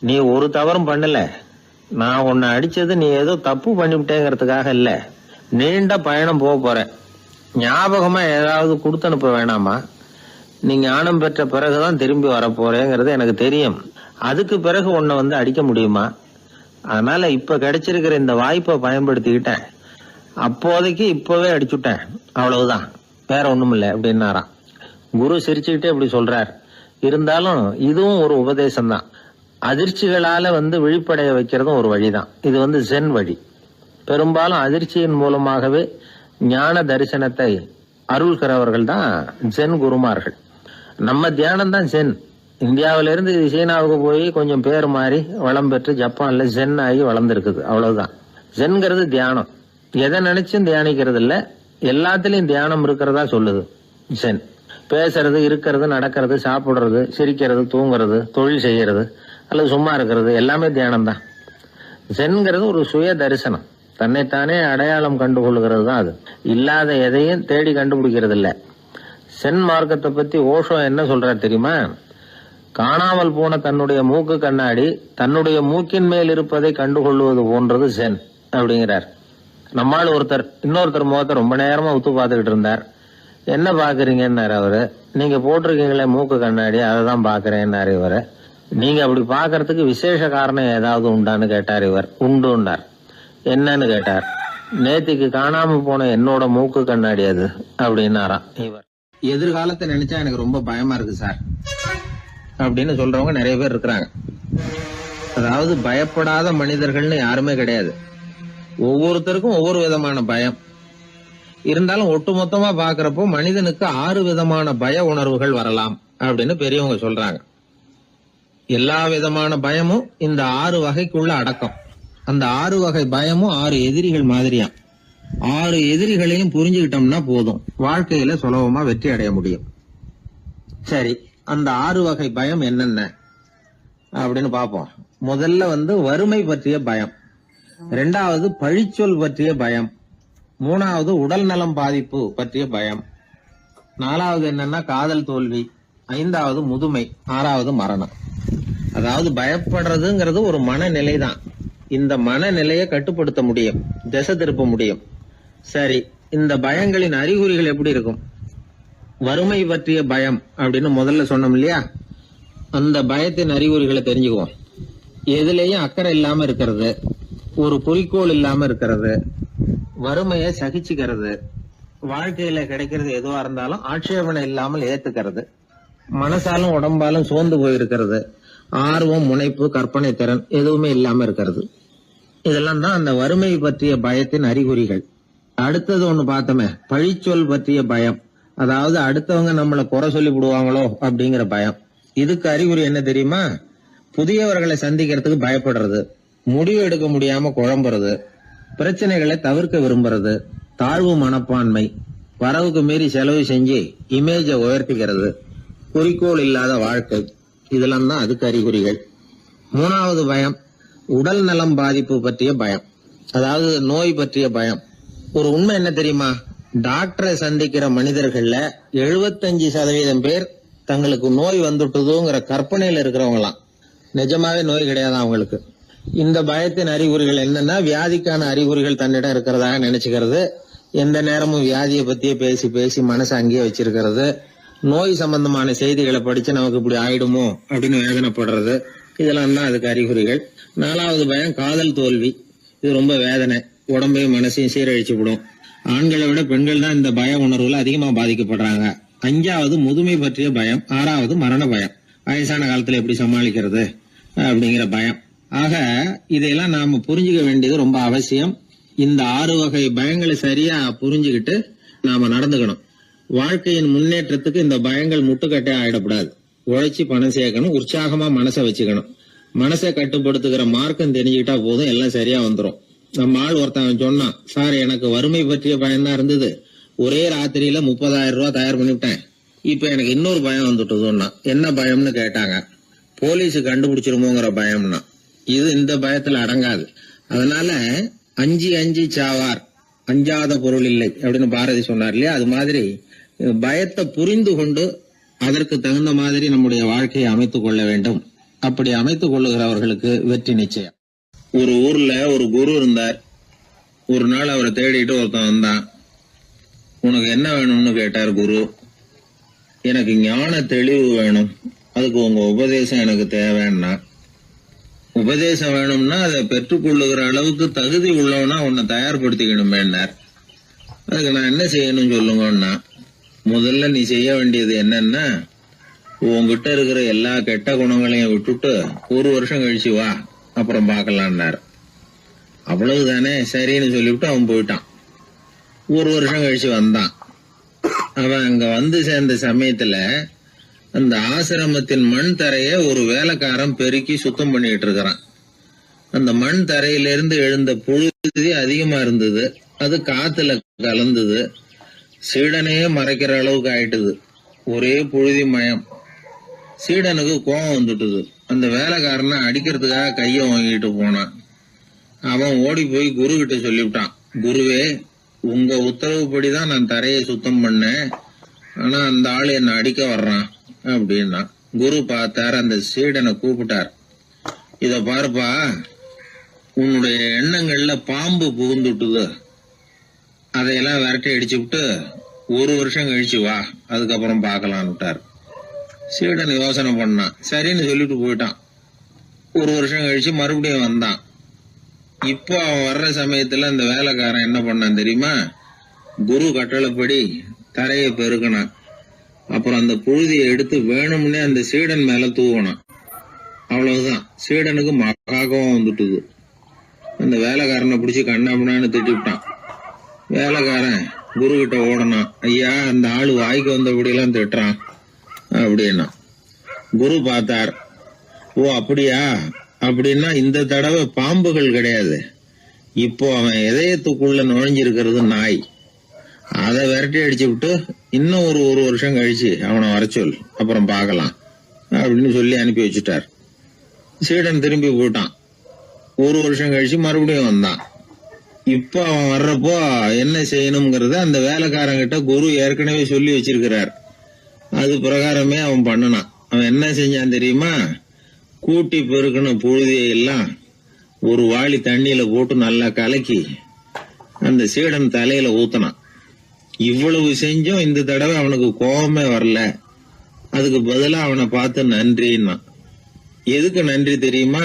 Speaker 1: நீ ஒரு தவறும் பண்ணல. நான் உன்னை அடிச்சது நீ ஏதோ தப்பு பண்ணிவிட்டேங்கிறதுக்காக இல்ல, நீண்ட பயணம் போக போறேன், ஞாபகமா ஏதாவது கொடுத்து அனுப்ப வேணாமா, நீ ஞானம் பெற்ற பிறகுதான் திரும்பி வர போறேங்கிறது எனக்கு தெரியும், அதுக்கு பிறகு உன்னை அடிக்க முடியுமா, அதனால இப்ப கிடைச்சிருக்கிற இந்த வாய்ப்பை பயன்படுத்திக்கிட்டேன், அப்போதைக்கு இப்பவே அடிச்சுட்டேன், அவ்வளவுதான், வேற ஒண்ணும் இல்லை அப்படின்னாராம். குரு சிரிச்சுக்கிட்டே இப்படி சொல்றார். இருந்தாலும் இதுவும் ஒரு உபதேசம் தான். அதிர்ச்சிகளால விழிப்படைய வைக்கிறதும் ஒரு வழிதான். இது ஜென் வழி. பெரும்பாலும் அதிர்ச்சியின் மூலமாகவே ஞான தரிசனத்தை அருள்கிறவர்கள் தான் ஜென் குருமார்கள். நம்ம தியானம் தான் ஜென். இந்தியாவிலிருந்து சீனாவுக்கு போய் கொஞ்சம் பேர் மாறி வளம் பெற்று ஜப்பான்ல ஜென் ஆகி வளர்ந்துருக்குது, அவ்வளவுதான். ஜென்கிறது தியானம். எதை நினைச்சும் தியானிக்கிறது இல்ல, எல்லாத்திலையும் தியானம் இருக்கிறதா சொல்லுது ஜென். பேசுறது, இருக்கிறது, நடக்கிறது, சாப்பிடுறது, சிரிக்கிறது, தூங்குறது, தொழில் செய்யறது அல்லது சும்மா இருக்கிறது எல்லாமே தியானம் தான். சென்கிறது ஒரு சுய தரிசனம், தன்னைத்தானே அடையாளம் கண்டுகொள்கிறது தான். அது இல்லாத எதையும் தேடி கண்டுபிடிக்கிறது இல்லை. சென் மார்க்கத்தை பத்தி ஓஷோ என்ன சொல்றாரு தெரியுமா? காணாமல் போன தன்னுடைய மூக்கு கண்ணாடி தன்னுடைய மூக்கின் மேல் இருப்பதை கண்டுகொள்வது போன்றது சென் அப்படிங்கிறார். நம்மால் ஒருத்தர் இன்னொருத்தர் முகத்தை ரொம்ப நேரமா உத்து பார்த்துக்கிட்டு இருந்தார். என்ன பாக்குறீங்கன்னாரு அவரு. நீங்க போட்டிருக்கீங்களே மூக்கு கண்ணாடி, அதை தான் பாக்குறேன்னாரு இவரு. நீங்க அப்படி பாக்குறதுக்கு விசேஷ காரணம் ஏதாவது உண்டான்னு கேட்டார் இவர். உண்டுன்னார். என்னன்னு கேட்டார். நேத்திக்கு காணாம போன என்னோட மூக்கு கண்ணாடி அது அப்படின்னாராம் இவர். எதிர்காலத்தை நினைச்சா எனக்கு ரொம்ப பயமா இருக்கு சார் அப்படின்னு சொல்றவங்க நிறைய பேர் இருக்கிறாங்க. அதாவது பயப்படாத மனிதர்கள்னு யாருமே கிடையாது. ஒவ்வொருத்தருக்கும் ஒவ்வொரு விதமான பயம் இருந்தாலும் ஒட்டுமொத்தமா பாக்குறப்போ மனிதனுக்கு 6 விதமான பய உணர்வுகள் வரலாம் அப்படின்னு பெரியவங்க சொல்றாங்க. எல்லா விதமான பயமும் இந்த 6 வகைக்குள்ள அடக்கம். அந்த 6 வகை பயமும் 6 எதிரிகள் மாதிரியாம். 6 எதிரிகளையும் புரிஞ்சுக்கிட்டோம்னா போதும், வாழ்க்கையில சுலபமா வெற்றி அடைய முடியும். சரி, அந்த 6 வகை பயம் என்னென்ன அப்படின்னு பாப்போம். முதல்ல வறுமை பற்றிய பயம், 2வது பழிச்சொல் பற்றிய பயம், 3வது உடல் நலம் பாதிப்பு பற்றிய பயம், 4வது என்னன்னா காதல் தோல்வி, 5வது முதுமை, 6வது மரணம். அதாவது பயப்படுறதுங்கிறது ஒரு மனநிலை தான். இந்த மனநிலையை கட்டுப்படுத்த முடியும், திசை திருப்ப முடியும். சரி, இந்த பயங்களின் அறிகுறிகள் எப்படி இருக்கும்? வறுமை பற்றிய பயம் அப்படின்னு முதல்ல சொன்னோம் இல்லையா? அந்த பயத்தின் அறிகுறிகளை தெரிஞ்சுக்குவோம். எதுலேயும் அக்கறை இல்லாம இருக்கிறது, ஒரு குறிக்கோள் இல்லாம இருக்கிறது, வறுமையை சகிச்சுக்கிறது, வாழ்க்கையில கிடைக்கிறது எதுவா இருந்தாலும் ஆட்சேபனை இல்லாமல் ஏத்துக்கிறது, மனசாலும் உடம்பாலும் சோர்ந்து போயிருக்கிறது, ஆர்வம், முனைப்பு, கற்பனை திறன் எதுவுமே இல்லாம இருக்கிறது. இதெல்லாம் தான் அந்த வறுமை பற்றிய பயத்தின் அறிகுறிகள். அடுத்தது ஒண்ணு பார்த்தோமே, பழிச்சொல் பற்றிய பயம். அதாவது அடுத்தவங்க நம்மளை குறை சொல்லி விடுவாங்களோ அப்படிங்கிற பயம். இதுக்கு அறிகுறி என்ன தெரியுமா? புதியவர்களை சந்திக்கிறதுக்கு பயப்படுறது, முடிவு எடுக்க முடியாம குழம்புறது, பிரச்சனைகளை தவிர்க்க விரும்புறது, தாழ்வு மனப்பான்மை, வரவுக்கு மீறி செலவு செஞ்சு இமேஜை உயர்த்திக்கிறது, குறிக்கோள் இல்லாத வாழ்க்கை. இதெல்லாம் தான் அதுக்கு அறிகுறிகள். 3வது பயம் உடல் நலம் பாதிப்பு பற்றிய பயம், அதாவது நோய் பற்றிய பயம். ஒரு உண்மை என்ன தெரியுமா? டாக்டரை சந்திக்கிற மனிதர்கள்ல 75% பேர் தங்களுக்கு நோய் வந்துட்டுதுங்கிற கற்பனையில இருக்கிறவங்களாம். நிஜமாவே நோய் கிடையாது அவங்களுக்கு. இந்த பயத்தின் அறிகுறிகள் என்னன்னா, வியாதிக்கான அறிகுறிகள் தன்னிடம் இருக்கிறதாக நினைச்சுக்கிறது, எந்த நேரமும் வியாதியை பத்தியே பேசி பேசி மனசு அங்கேயே வச்சிருக்கிறது, நோய் சம்பந்தமான செய்திகளை படிச்சு நமக்கு இப்படி ஆயிடுமோ அப்படின்னு வேதனைப்படுறது. இதெல்லாம் தான் அதுக்கு அறிகுறிகள். 4வது பயம் காதல் தோல்வி. இது ரொம்ப வேதனை, உடம்பையும் மனசையும் சீரழிச்சு விடும். ஆண்களை விட பெண்கள் தான் இந்த பய உணர்வுல அதிகமா பாதிக்கப்படுறாங்க. 5வது முதுமை பற்றிய பயம். 6வது மரண பயம், வயசான காலத்துல எப்படி சமாளிக்கிறது அப்படிங்கிற பயம். ஆக இதையெல்லாம் நாம புரிஞ்சுக்க வேண்டியது ரொம்ப அவசியம். இந்த 6 வகை பயங்களை சரியா புரிஞ்சுக்கிட்டு நாம நடந்துக்கணும். வாழ்க்கையின் முன்னேற்றத்துக்கு இந்த பயங்கள் முட்டுக்கட்டே ஆயிடக்கூடாது. உழைச்சி பணம் சேர்க்கணும், உற்சாகமா மனசை வச்சுக்கணும். மனசை கட்டுப்படுத்துகிற மார்க்கம் தெரிஞ்சுக்கிட்டா போதும், எல்லாம் சரியா வந்துடும். நம்ம ஆள் ஒருத்தன் சொன்னான், சார் எனக்கு வறுமை பற்றிய பயம் தான் இருந்தது, ஒரே ராத்திரியில 30,000 ரூபாய் தயார் பண்ணிவிட்டேன், இப்ப எனக்கு இன்னொரு பயம் வந்துட்டுதுன்னா. என்ன பயம்னு கேட்டாங்க. போலீஸ் கண்டுபிடிச்சிருமோங்கிற பயம்னா. இது இந்த பயத்துல அடங்காது. அதனால அஞ்சி சாவார், அஞ்சாத பொருள் இல்லை அப்படின்னு பாரதி சொன்னார் இல்லையா? அது மாதிரி பயத்தை புரிந்து கொண்டு அதற்கு தகுந்த மாதிரி நம்முடைய வாழ்க்கையை அமைத்துக் கொள்ள வேண்டும். அப்படி அமைத்துக் கொள்ளுகிறவர்களுக்கு வெற்றி நிச்சயம். ஒரு ஊர்ல ஒரு குரு இருந்தார். ஒரு நாள் அவரை தேடிட்டு ஒருத்தன் வந்தான். உனக்கு என்ன வேணும்னு கேட்டார் குரு. எனக்கு ஞான தெளிவு வேணும், அதுக்கு உங்க உபதேசம் எனக்கு தேவைன்னா. உபதேசம் வேணும்னா அதை பெற்றுக்கொள்ளுகிற அளவுக்கு தகுதி உள்ளவனா உன்னை தயார்படுத்திக்கணுமேன்னார். அதுக்கு நான் என்ன செய்யணும் சொல்லுங்கன்னா, முதல்ல நீ செய்ய வேண்டியது என்னன்னா, உங்ககிட்ட இருக்கிற எல்லா கெட்ட குணங்களையும் விட்டுட்டு 1 வருஷம் கழிச்சு வா, அப்புறம் பாக்கலான்னாரு. அவ்வளவுதானே, சரின்னு சொல்லிவிட்டு அவன் போயிட்டான். 1 வருஷம் கழிச்சு வந்தான். அவன் அங்க வந்து சேர்ந்த சமயத்துல அந்த ஆசிரமத்தின் மண் தரைய ஒரு வேலைக்காரன் பெருக்கி சுத்தம் பண்ணிட்டு இருக்கிறான். அந்த மண் தரையிலிருந்து எழுந்த புழுதி அதிகமா இருந்தது. அது காத்துல கலந்தது, சீடனையே மறைக்கிற அளவுக்கு ஆயிட்டுது. ஒரே புழுதி மயம். சீடனுக்கு கோபம் வந்துட்டுது. அந்த வேலைக்காரனை அடிக்கிறதுக்காக கைய வாங்கிட்டு போனான். அவன் ஓடி போய் குரு கிட்ட சொல்லிவிட்டான், குருவே, உங்க உத்தரவுப்படிதான் நான் தரையை சுத்தம் பண்ணேன், ஆனா அந்த ஆளு என்ன அடிக்க வர்றான் அப்படின்னா. குரு பார்த்தார், அந்த சீடனை கூப்பிட்டார். இத பாருப்பா, உன்னுடைய எண்ணங்கள்ல பாம்பு புகுந்துட்டுது, அதையெல்லாம் விரட்டி அடிச்சு விட்டு 1 வருஷம் கழிச்சு வா, அதுக்கப்புறம் பார்க்கலான்னுட்டார். சீடன் யோசனை பண்ணான். சரின்னு சொல்லிட்டு போயிட்டான். 1 வருஷம் கழிச்சு மறுபடியும் வந்தான். இப்போ அவன் வர்ற சமயத்துல அந்த வேலைக்காரன் என்ன பண்ணான் தெரியுமா? குரு கட்டளைப்படி தரையை பெருக்கினான். அப்புறம் அந்த புழுதியை எடுத்து வேணும்னே அந்த சீடன் மேல தூவனான். அவ்வளவுதான், சீடனுக்கு மகாகம் வந்துட்டுது. அந்த வேலைக்காரனை பிடிச்சி கண்ணாமண்ணான்னு திட்டிவிட்டான். வேலைக்காரன் குரு கிட்ட ஓடனான். ஐயா, அந்த ஆளு வாய்க்கு வந்தபடியெல்லாம் திட்டுறான் அப்படின்னா. குரு பார்த்தார். ஓ அப்படியா? அப்படின்னா இந்த தடவை பாம்புகள் கிடையாது, இப்போ அவன் இதயத்துக்குள்ள நுழைஞ்சிருக்கிறது நாய். அதை விரட்டி அடிச்சு விட்டு இன்னும் ஒரு வருஷம் கழிச்சு அவனை வர சொல், அப்புறம் பார்க்கலாம் அப்படின்னு சொல்லி அனுப்பி வச்சுட்டார். சீடன் திரும்பி போயிட்டான். 1 வருஷம் கழிச்சு மறுபடியும் வந்தான். இப்போ அவன் வர்றப்போ என்ன செய்யணுங்கிறத அந்த வேலைக்காரங்கிட்ட குரு ஏற்கனவே சொல்லி வச்சிருக்கிறார். அது பிரகாரமே அவன் பண்ணனான். அவன் என்ன செஞ்சான் தெரியுமா? கூட்டி பெருக்கின புழுதியை எல்லாம் ஒரு வாளி தண்ணியில போட்டு நல்லா கலக்கி அந்த சீடன் தலையில ஊத்தினான். இவ்வளவு செஞ்சும் இந்த தடவை அவனுக்கு கோபமே வரல. அதுக்கு பதிலா அவனை பார்த்து நன்றின்னா. எதுக்கு நன்றி தெரியுமா?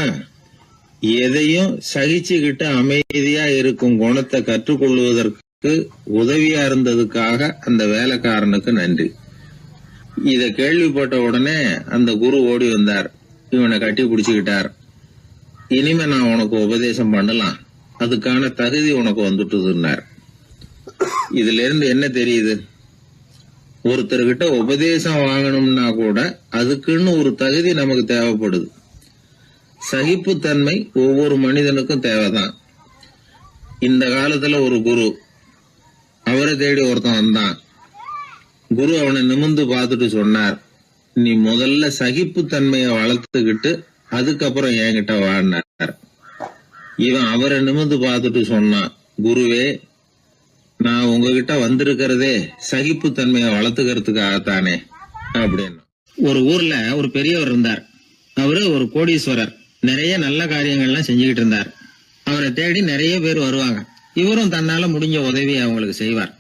Speaker 1: எதையும் சகிச்சுக்கிட்டு அமைதியா இருக்கும் குணத்தை கற்றுக்கொள்வதற்கு உதவியா இருந்ததுக்காக அந்த வேலைக்காரனுக்கு நன்றி. இத கேள்விப்பட்ட உடனே அந்த குரு ஓடி வந்தார். இவனை கட்டி பிடிச்சுக்கிட்டார். இனிமே நான் உனக்கு உபதேசம் பண்ணலாம், அதுக்கான தகுதி உனக்கு வந்துட்டுதுன்னார். இதுல இருந்து என்ன தெரியுது? ஒருத்தர்கிட்ட உபதேசம் வாங்கணும்னா கூட அதுக்குன்னு ஒரு தகுதி நமக்கு தேவைப்படுது. சகிப்புத்தன்மை ஒவ்வொரு மனிதனுக்கும் தேவைதான். இந்த காலத்துல ஒரு குரு, அவரை தேடி ஒருத்தன் வந்தான். குரு அவனை நிமிர்ந்து பார்த்துட்டு சொன்னார், நீ முதல்ல சகிப்புத்தன்மையை வளர்த்துக்கிட்டு அதுக்கப்புறம் என்கிட்ட வாழ்னார். இவன் அவரை நிமிர்ந்து பார்த்துட்டு சொன்னான், குருவே, நான் உங்ககிட்ட வந்திருக்கிறதே சகிப்புத்தன்மையை வளர்த்துக்கிறதுக்காகத்தானே அப்படின்னா. ஒரு ஊர்ல ஒரு பெரியவர் இருந்தார். அவரு ஒரு கோடீஸ்வரர். நிறைய நல்ல காரியங்கள்லாம் செஞ்சுக்கிட்டு இருந்தார். அவரை தேடி நிறைய பேர் வருவாங்க. இவரும் தன்னால முடிஞ்ச உதவியை அவங்களுக்கு செய்வார்.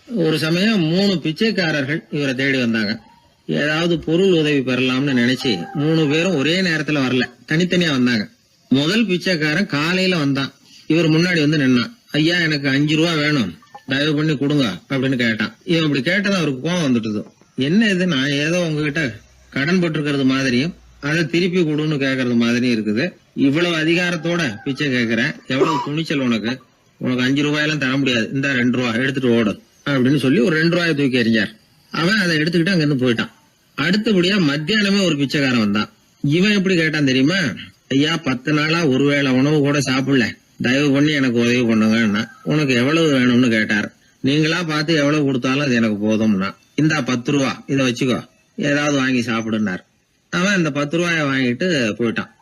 Speaker 1: ஒரு சமயம் 3 பிச்சைக்காரர்கள் இவரை தேடி வந்தாங்க. ஏதாவது பொருள் உதவி பெறலாம்னு நினைச்சு 3 பேரும் ஒரே நேரத்துல வரல, தனித்தனியா வந்தாங்க. முதல் பிச்சைக்காரன் காலையில வந்தான். இவர் முன்னாடி வந்து நின்னான். ஐயா, எனக்கு 5 ரூபா வேணும், தயவு பண்ணி கொடுங்க அப்படின்னு கேட்டான். இவன் இப்படி கேட்டதான் அவருக்கு கோவம் வந்துட்டுது. என்ன இது, நான் ஏதோ உங்ககிட்ட கடன் பட்டிருக்கிறது மாதிரியும் அதை திருப்பி கொடுன்னு கேக்குறது மாதிரியும் இருக்குது. இவ்வளவு அதிகாரத்தோட பிச்சை கேக்குறேன், எவ்வளவு துணிச்சல் உனக்கு 5 ரூபாயெல்லாம் தர முடியாது, இந்த 2 ரூபா எடுத்துட்டு ஓடு அப்படின்னு சொல்லி ஒரு 2 ரூபாயை தூக்கி எறிஞ்சார். அவன் அதை எடுத்துக்கிட்டு அங்க இருந்து போயிட்டான். அடுத்தபடியா மத்தியானமே ஒரு பிச்சைக்காரன் வந்தான். இவன் எப்படி கேட்டான் தெரியுமா? ஐயா, 10 நாளா ஒருவேளை உணவு கூட சாப்பிடல, தயவு பண்ணி எனக்கு உதவி பண்ணுங்கன்னா. உனக்கு எவ்வளவு வேணும்னு கேட்டார். நீங்களா பார்த்து எவ்வளவு கொடுத்தாலும் அது எனக்கு போதும்னா. இந்தா 10 ரூபா, இதை வச்சுக்கோ, ஏதாவது வாங்கி சாப்பிடுனார். அவன் அந்த 10 ரூபாய வாங்கிட்டு போயிட்டான்.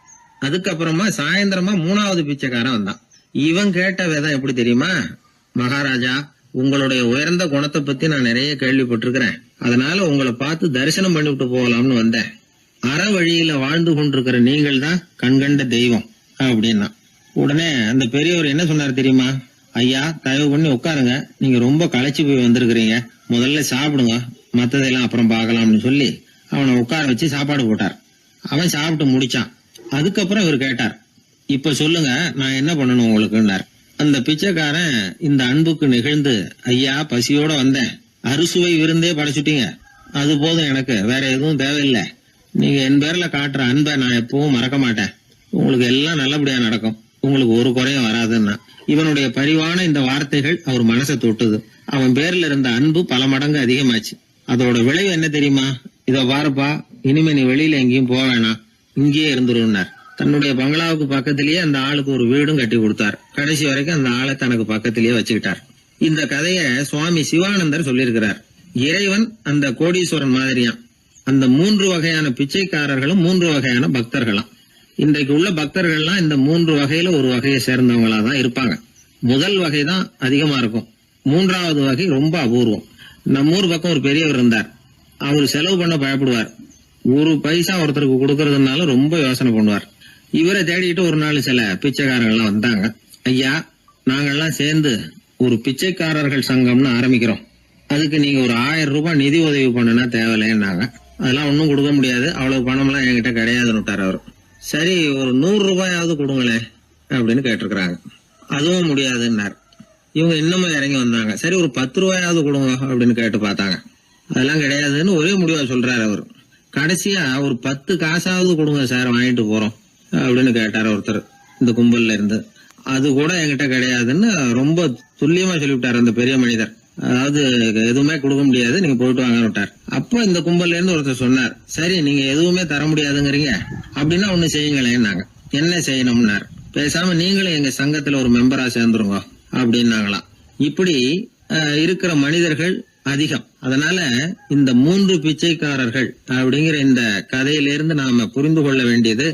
Speaker 1: அதுக்கப்புறமா சாயந்தரமா 3வது பிச்சைக்காரன் வந்தான். இவன் கேட்ட விதம் எப்படி தெரியுமா? மகாராஜா, உங்களுடைய உயர்ந்த குணத்தை பத்தி நான் நிறைய கேள்விப்பட்டிருக்கிறேன், அதனால உங்களை பார்த்து தரிசனம் பண்ணிவிட்டு போகலாம்னு வந்தேன். அற வழியில வாழ்ந்து கொண்டிருக்கிற நீங்கள் தான் கண்கண்ட தெய்வம் அப்படின்னா. உடனே அந்த பெரியவர் என்ன சொன்னார் தெரியுமா? ஐயா, தயவு பண்ணி உட்காருங்க, நீங்க ரொம்ப களைச்சு போய் வந்திருக்கிறீங்க, முதல்ல சாப்பிடுங்க, மத்ததெல்லாம் அப்புறம் பார்க்கலாம்னு சொல்லி அவனை உட்கார வச்சு சாப்பாடு போட்டார். அவன் சாப்பிட்டு முடிச்சான். அதுக்கப்புறம் இவர் கேட்டார், இப்ப சொல்லுங்க, நான் என்ன பண்ணணும் உங்களுக்குன்னார். அந்த பிச்சைக்காரன் இந்த அன்புக்கு நிகழ்ந்து, ஐயா, பசியோட வந்தேன், அறுசுவை விருந்தே படைச்சுட்டீங்க, அது போதும், எனக்கு வேற எதுவும் தேவையில்லை, நீங்க என் பேர்ல காட்டுற அன்பை நான் எப்பவும் மறக்க மாட்டேன், உங்களுக்கு எல்லாம் நல்லபடியா நடக்கும், உங்களுக்கு ஒரு குறையும் வராதுன்னா. இவனுடைய பரிவான இந்த வார்த்தைகள் அவர் மனசை தொட்டுது. அவன் பேர்ல இருந்த அன்பு பல மடங்கு அதிகமாச்சு. அதோட விளைவு என்ன தெரியுமா? இத பாருப்பா, இனிமே நீ வெளியில எங்கேயும் போக வேணாம், இங்கேயே இருந்துருன்னார். தன்னுடைய பங்களாவுக்கு பக்கத்திலேயே அந்த ஆளுக்கு ஒரு வீடும் கட்டி கொடுத்தார். கடைசி வரைக்கும் அந்த ஆளை தனக்கு பக்கத்திலேயே வச்சுக்கிட்டார். இந்த கதைய சுவாமி சிவானந்தர் சொல்லியிருக்கிறார். இறைவன் அந்த கோடீஸ்வரன் மாதிரியாம். அந்த 3 வகையான பிச்சைக்காரர்களும் 3 வகையான பக்தர்களாம். இன்றைக்கு உள்ள பக்தர்கள்லாம் இந்த 3 வகையில ஒரு வகையை சேர்ந்தவங்களா தான் இருப்பாங்க. முதல் வகை தான் அதிகமா இருக்கும். 3வது வகை ரொம்ப அபூர்வம். நம்ம ஊர் பக்கம் ஒரு பெரியவர் இருந்தார். அவர் செலவு பண்ண பயப்படுவார். ஒரு பைசா ஒருத்தருக்கு கொடுக்கறதுனால ரொம்ப யோசனை பண்ணுவார். இவரை தேடிட்டு ஒரு நாள் சில பிச்சைக்காரர்கள்லாம் வந்தாங்க. ஐயா, நாங்கெல்லாம் சேர்ந்து ஒரு பிச்சைக்காரர்கள் சங்கம்னு ஆரம்பிக்கிறோம். அதுக்கு நீங்க ஒரு 1000 ரூபாய் நிதி உதவி பண்ணுனா தேவையில்லைன்னாங்க. அதெல்லாம் ஒன்னும் கொடுக்க முடியாது, அவ்வளவு பணம்லாம் என்கிட்ட கிடையாதுன்னு விட்டார் அவர். சரி, ஒரு 100 ரூபாயாவது கொடுங்களேன் அப்படின்னு கேட்டிருக்கிறாங்க. அதுவும் முடியாதுன்னார். இவங்க இன்னமும் இறங்கி வந்தாங்க. சரி, ஒரு 10 ரூபாயாவது கொடுங்க அப்படின்னு கேட்டு பார்த்தாங்க. அதெல்லாம் கிடையாதுன்னு ஒரே முடிவா சொல்றாரு அவர். கடைசியா ஒரு 10 காசாவது கொடுங்க சார், வாங்கிட்டு போறோம் அப்படின்னு கேட்டார் ஒருத்தர் இந்த கும்பல்ல இருந்து. அது கூட என்கிட்ட கிடையாதுன்னு ரொம்ப துல்லியமா சொல்லிவிட்டார் அந்த பெரிய மனிதர். அதாவது எதுவுமே கொடுக்க முடியாது, நீங்க போயிட்டு வாங்கன்னு விட்டார். அப்ப இந்த கும்பல்ல இருந்து ஒருத்தர் சொன்னார், சரி நீங்க எதுவுமே தர முடியாதுங்கிறீங்க, அப்படின்னா ஒண்ணு செய்யுங்களேன்னாங்க. என்ன செய்யணும்னார். பேசாம நீங்களும் எங்க சங்கத்துல ஒரு மெம்பரா சேர்ந்துருங்க அப்படின்னாங்களாம். இப்படி இருக்கிற மனிதர்கள் அதிகம். அதனால இந்த 3 பிச்சைக்காரர்கள் அப்படிங்கிற இந்த கதையிலிருந்து நாம புரிந்து கொள்ள வேண்டியது,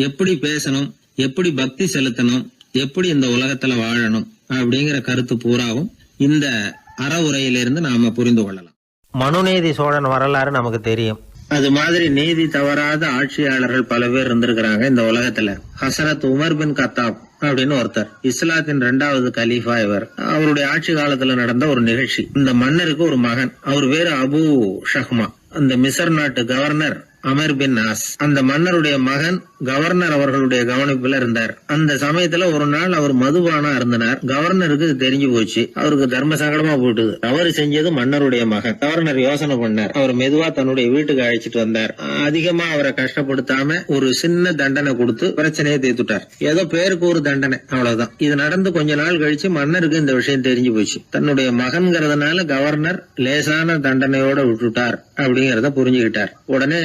Speaker 1: எப்படி பேசணும், எப்படி பக்தி செலுத்தணும், எப்படி இந்த உலகத்துல வாழணும் அப்படிங்கிற கருத்து பூராவும் இந்த அறவுரையிலிருந்து நாம புரிந்து கொள்ளலாம். மனுநீதி சோழன் வரலாறு நமக்கு தெரியும். அது மாதிரி நீதி தவறாத ஆட்சியாளர்கள் பல பேர் இருந்திருக்கிறாங்க இந்த உலகத்துல. ஹசரத் உமர் பின் கத்தாப் அப்படின்னு ஒருத்தர், இஸ்லாத்தின் 2வது கலீஃபா இவர். அவருடைய ஆட்சி காலத்துல நடந்த ஒரு நிகழ்ச்சி. இந்த மன்னருக்கு ஒரு மகன், அவர் பேரு அபு ஷஹ்மா. அந்த மிசர் நாட்டு கவர்னர் அமர் பின் நாஸ், அந்த மன்னருடைய மகன் கவர்னர் அவர்களுடைய கவனிப்புல இருந்தார். அந்த சமயத்துல ஒரு நாள் அவர் மதுபானா இருந்தனார். கவர்னருக்கு தெரிஞ்சு போச்சு. அவருக்கு தர்ம சங்கடமா போட்டுது. அவர் செஞ்சது மன்னருடைய மகன். கவர்னர் யோசனை பண்ணார். அவர் மெதுவா தன்னுடைய வீட்டுக்கு அழைச்சிட்டு வந்தார். அதிகமா அவரை கஷ்டப்படுத்தாம ஒரு சின்ன தண்டனை கொடுத்து பிரச்சனையை தீர்த்துட்டார். ஏதோ பேருக்கு ஒரு தண்டனை, அவ்வளவுதான். இது நடந்து கொஞ்ச நாள் கழிச்சு மன்னருக்கு இந்த விஷயம் தெரிஞ்சு போச்சு. தன்னுடைய மகன்கிறதுனால கவர்னர் லேசான தண்டனையோட விட்டுட்டார் அப்படிங்கறத புரிஞ்சுக்கிட்டார். உடனே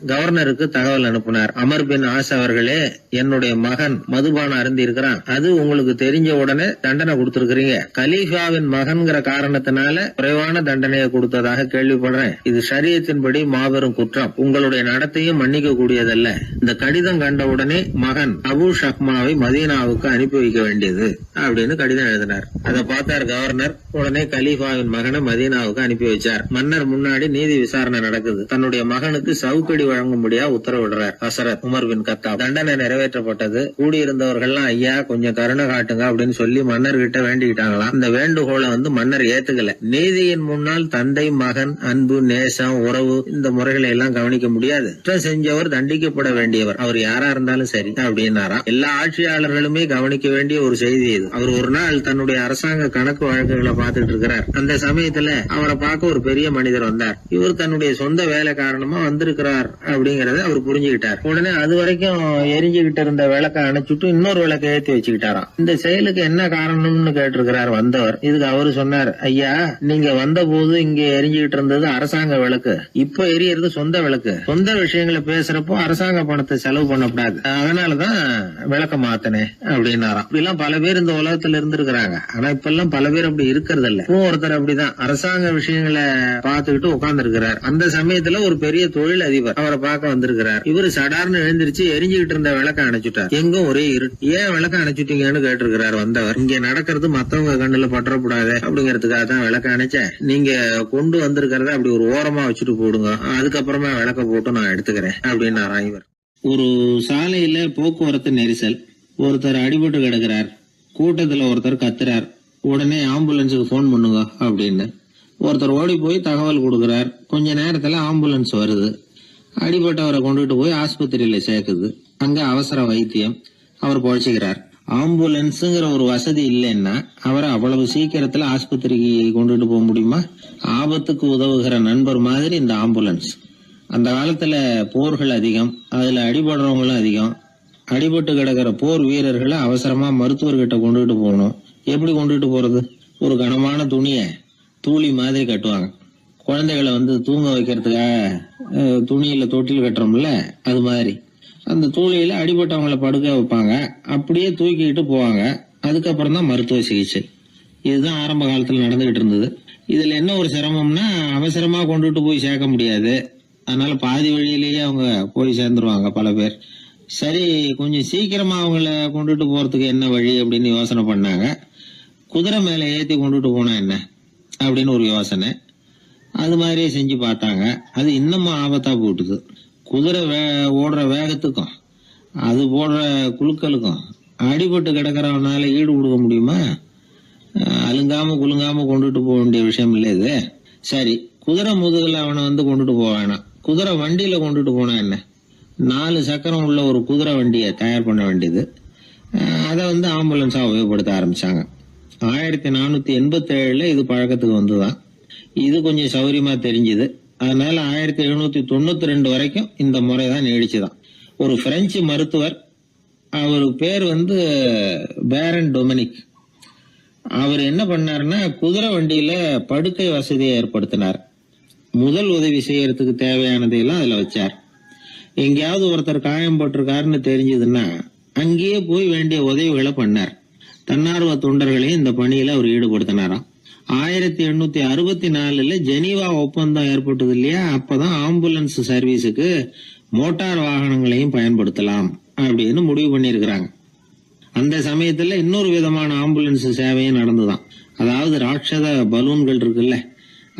Speaker 1: கவர்னருக்கு தகவல் அனுப்பினார். அமர் பின் ஆஸ் அவர்களே, என்னுடைய மகன் மதுபானம் அருந்தி இருக்கிறான். அது உங்களுக்கு தெரிஞ்ச உடனே தண்டனை கொடுத்திருக்கிறீங்க. கலீஃபாவின் மகன்கிற காரணத்தினால குறைவான தண்டனையை கொடுத்ததாக கேள்விப்படுறேன். இது ஷரியத்தின்படி மாபெரும் குற்றம். உங்களுடைய நடத்தையும் மன்னிக்க கூடியதல்ல. இந்த கடிதம் கண்ட உடனே மகன் அபு ஷஹ்மாவை மதீனாவுக்கு அனுப்பி வைக்க வேண்டியது அப்படின்னு கடிதம் எழுதினார். அதை பார்த்தார் கவர்னர். உடனே கலீஃபாவின் மகனை மதீனாவுக்கு அனுப்பி வச்சார். மன்னர் முன்னாடி நீதி விசாரணை நடக்குது. தன்னுடைய மகனுக்கு சவுக்கடி வழங்கும்படியா உத்தரவிடுறார் ஹசரத் உமர் பின் கத்தாப். தண்டனை நிறைவேற்றப்பட்டது. கூடியிருந்தவர்கள்லாம் ஐயா கொஞ்சம் கருணை காட்டுங்க அப்படின்னு சொல்லி மன்னர்கிட்ட வேண்டிக்கிட்டாங்களாம். இந்த வேண்டுகோளை மன்னர் ஏத்துக்கல. நீதியின் முன்னால் தந்தை மகன் அன்பு நேசம் உறவு இந்த முறைகளை எல்லாம் கவனிக்க முடியாது. குற்றம் செஞ்சவர் தண்டிக்கப்பட வேண்டியவர், அவர் யாரா இருந்தாலும் சரி அப்படின்னாராம். எல்லா ஆட்சியாளர்களுமே கவனிக்க வேண்டிய ஒரு செய்தி இது. அவர் ஒரு நாள் தன்னுடைய அரசாங்க கணக்கு வழக்குகளை பார்த்துட்டு இருக்கிறார். அந்த சமயத்துல அவரை பார்க்க ஒரு பெரிய மனிதர் வந்தார். இவர் தன்னுடைய சொந்த வேலை காரணமா வந்திருக்கிறார் அப்படிங்கறத அவர் புரிஞ்சுக்கிட்டார். உடனே அது வரைக்கும் எரிஞ்சுகிட்டு இருந்த விளக்க அணைச்சுட்டு இன்னொரு விளக்க ஏற்றி வச்சுக்கிட்டாராம். இந்த செயலுக்கு என்ன காரணம்னு கேட்டிருக்கிறார் வந்தவர். இதுக்கு அவரு சொன்னார், ஐயா நீங்க வந்த போது இங்க எரிஞ்சுகிட்டு இருந்தது அரசாங்க விளக்கு, இப்ப எரியறது சொந்த விளக்கு. சொந்த விஷயங்களை பேசுறப்போ அரசாங்க பணத்தை செலவு பண்ணக்கூடாது, அதனாலதான் விளக்க மாத்தினேன் அப்படின்னாராம். இப்படி எல்லாம் பல பேர் இந்த உலகத்துல இருந்திருக்கிறாங்க. ஆனா இப்ப எல்லாம் பல பேர் அப்படி இருக்கிறது இல்ல. ஒருத்தர் அப்படிதான் அரசாங்க விஷயங்களை பார்த்துக்கிட்டு உட்கார்ந்து இருக்கிறார். அந்த சமயத்துல ஒரு பெரிய தொழில் அதிபர் அவரை பார்க்க வந்திருக்கிறார். இவரு சடார்னு எழுந்திருச்சு எரிஞ்சுகிட்டு இருந்த விளக்க அணைச்சுட்டார். எங்கும் ஒரே இருட்டு. ஏன் விளக்க அணைச்சுட்டீங்கன்னு கேட்டிருக்கிறார் வந்தவர். இங்க நடக்கிறது மத்தவங்க கண்ணுல பற்றக்கூடாது அப்படிங்கறதுக்காக தான் விளக்க அணைச்சேன். நீங்க கொண்டு வந்திருக்கிறத அப்படி ஒரு ஓரமா வச்சுட்டு போடுங்க, அதுக்கப்புறமா விளக்க போட்டு நான் எடுத்துக்கிறேன் அப்படின்னாராம் இவர். ஒரு சாலையில போக்குவரத்து நெரிசல். ஒருத்தர் அடிபட்டு கிடக்கிறார். கூட்டத்துல ஒருத்தர் கத்துறார். உடனே ஆம்புலன்ஸுக்கு போன் பண்ணுங்க அப்படின்னு ஒருத்தர் ஓடி போய் தகவல் கொடுக்கிறார். கொஞ்ச நேரத்துல ஆம்புலன்ஸ் வருது. அடிபட்டவரை கொண்டுட்டு போய் ஆஸ்பத்திரியில சேர்க்குது. அங்க அவசர வைத்தியம். அவர் பொழைச்சிக்கிறார். ஆம்புலன்ஸுங்கிற ஒரு வசதி இல்லைன்னா அவரை அவ்வளவு சீக்கிரத்துல ஆஸ்பத்திரிக்கு கொண்டுட்டு போக முடியுமா? ஆபத்துக்கு உதவுகிற நண்பர் மாதிரி இந்த ஆம்புலன்ஸ். அந்த காலத்துல போர்கள் அதிகம், அதுல அடிபடுறவங்களும் அதிகம். அடிபட்டு கிடக்கிற போர் வீரர்களை அவசரமா மருத்துவர்கிட்ட கொண்டுட்டு போகணும். எப்படி கொண்டுட்டு போறது? ஒரு கனமான துணியை தூளி மாதிரி கட்டுவாங்க. குழந்தைகளை தூங்க வைக்கிறதுக்காக துணியில தொட்டில் கட்டுறோம்ல, அது மாதிரி அந்த தூளியில அடிபட்டவங்களை படுக்க வைப்பாங்க. அப்படியே தூக்கிட்டு போவாங்க. அதுக்கப்புறம் தான் மருத்துவ சிகிச்சை. இதுதான் ஆரம்ப காலத்துல நடந்துகிட்டு இருந்தது. இதுல என்ன ஒரு சிரமம்னா அவசரமா கொண்டுட்டு போய் சேர்க்க முடியாது. அதனால பாதி வழியிலேயே அவங்க போய் சேர்ந்துருவாங்க பல பேர். சரி, கொஞ்சம் சீக்கிரமா அவங்கள கொண்டுட்டு போறதுக்கு என்ன வழி அப்படின்னு யோசனை பண்ணாங்க. குதிரை மேல ஏத்தி கொண்டுட்டு போனா என்ன அப்படின்னு ஒரு யோசனை. அது மாதிரியே செஞ்சு பார்த்தாங்க. அது இன்னமும் ஆபத்தா போட்டுது. குதிரை ஓடுற வேகத்துக்கும் அது போடுற குலுக்கலுக்கும் அடிபட்டு கிடக்கிறவனால ஈடு கொடுக்க முடியுமா? அலுங்காம குலுங்காம கொண்டுட்டு போக வேண்டிய விஷயம் இல்லை இது. சரி, குதிரை முதுகுல அவனை கொண்டுட்டு போக வேணாம், குதிரை வண்டியில கொண்டுட்டு போனா என்ன? 4 சக்கரம் உள்ள ஒரு குதிரை வண்டியை தயார் பண்ண வேண்டியது. அதை ஆம்புலன்ஸா உபயோகப்படுத்த ஆரம்பிச்சாங்க. 1487 இது பழக்கத்துக்கு வந்துதான். இது கொஞ்சம் சௌரியமா தெரிஞ்சுது. அதனால 1792 வரைக்கும் இந்த முறைதான் நீடிச்சுதான். ஒரு பிரெஞ்சு மருத்துவர், அவரு பேர் பேரன் டொமினிக். அவர் என்ன பண்ணாருன்னா, குதிரை வண்டியில படுக்கை வசதியை ஏற்படுத்தினார். முதல் உதவி செய்யறதுக்கு தேவையானதையெல்லாம் அதுல வச்சார். எங்கேயாவது ஒருத்தர் காயம் போட்டிருக்காருன்னு தெரிஞ்சதுன்னா அங்கேயே போய் வேண்டிய உதவிகளை பண்ணார். தன்னார்வ தொண்டர்களையும் இந்த பணியில அவர் ஈடுபடுத்தினாராம். 1864 ஜெனீவா ஒப்பந்தம் ஏற்பட்டது இல்லையா, அப்பதான் ஆம்புலன்ஸ் சர்வீஸுக்கு மோட்டார் வாகனங்களையும் பயன்படுத்தலாம் அப்படின்னு முடிவு பண்ணிருக்கிறாங்க. அந்த சமயத்துல இன்னொரு விதமான ஆம்புலன்ஸ் சேவையும் நடந்துதான். அதாவது ராட்சத பலூன்கள் இருக்குல்ல,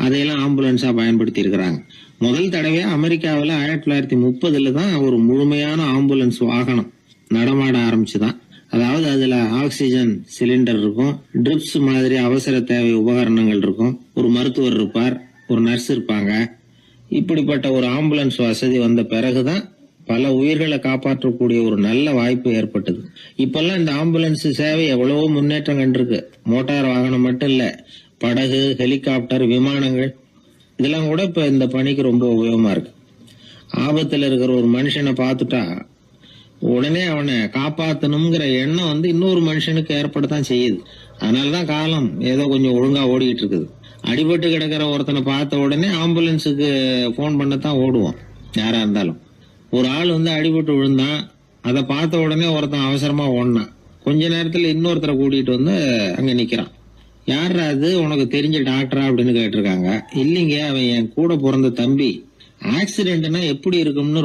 Speaker 1: அதையெல்லாம் ஆம்புலன்ஸா பயன்படுத்தி இருக்கிறாங்க. முதல் தடவையா அமெரிக்காவில் 1930 தான் ஒரு முழுமையான ஆம்புலன்ஸ் வாகனம் நடமாட ஆரம்பிச்சுதான். அதாவது அதுல ஆக்சிஜன் சிலிண்டர் இருக்கும், ட்ரிப்ஸ் மாதிரி அவசர தேவை உபகரணங்கள் இருக்கும், ஒரு மருத்துவர் இருப்பார், ஒரு நர்ஸ் இருப்பாங்க. இப்படிப்பட்ட ஒரு ஆம்புலன்ஸ் வசதி வந்த பிறகுதான் பல உயிர்களை காப்பாற்றக்கூடிய ஒரு நல்ல வாய்ப்பு ஏற்பட்டது. இப்பெல்லாம் இந்த ஆம்புலன்ஸ் சேவை எவ்வளவோ முன்னேற்றம் கண்டிருக்கு. மோட்டார் வாகனம் மட்டும் இல்ல, படகு, ஹெலிகாப்டர், விமானங்கள் இதெல்லாம் கூட இப்ப இந்த பணிக்கு ரொம்ப உபயோகமா இருக்கு. ஆபத்துல இருக்கிற ஒரு மனுஷனை பார்த்துட்டா உடனே அவனை காப்பாத்தணுங்கிற எண்ணம் இன்னொரு மனுஷனுக்கு ஏற்படத்தான் செய்யுது. அதனாலதான் காலம் ஏதோ கொஞ்சம் ஒழுங்கா ஓடிக்கிட்டு இருக்குது. அடிபட்டு கிடக்கிற ஒருத்தனை பார்த்த உடனே ஆம்புலன்ஸுக்கு போன் பண்ணத்தான் ஓடுவோம் யாரா இருந்தாலும். ஒரு ஆள் அடிபட்டு விழுந்தான், அதை பார்த்த உடனே ஒருத்தன் அவசரமா ஓடினான். கொஞ்ச நேரத்துல இன்னொருத்தரை கூட்டிட்டு அங்க நிக்கிறான். யாரா அது, உனக்கு தெரிஞ்ச டாக்டரா அப்படின்னு கேட்டிருக்காங்க. இல்லைங்க, அவன் என் கூட பிறந்த தம்பி. ஆக்சிடென்ட்னா எப்படி இருக்கும்னு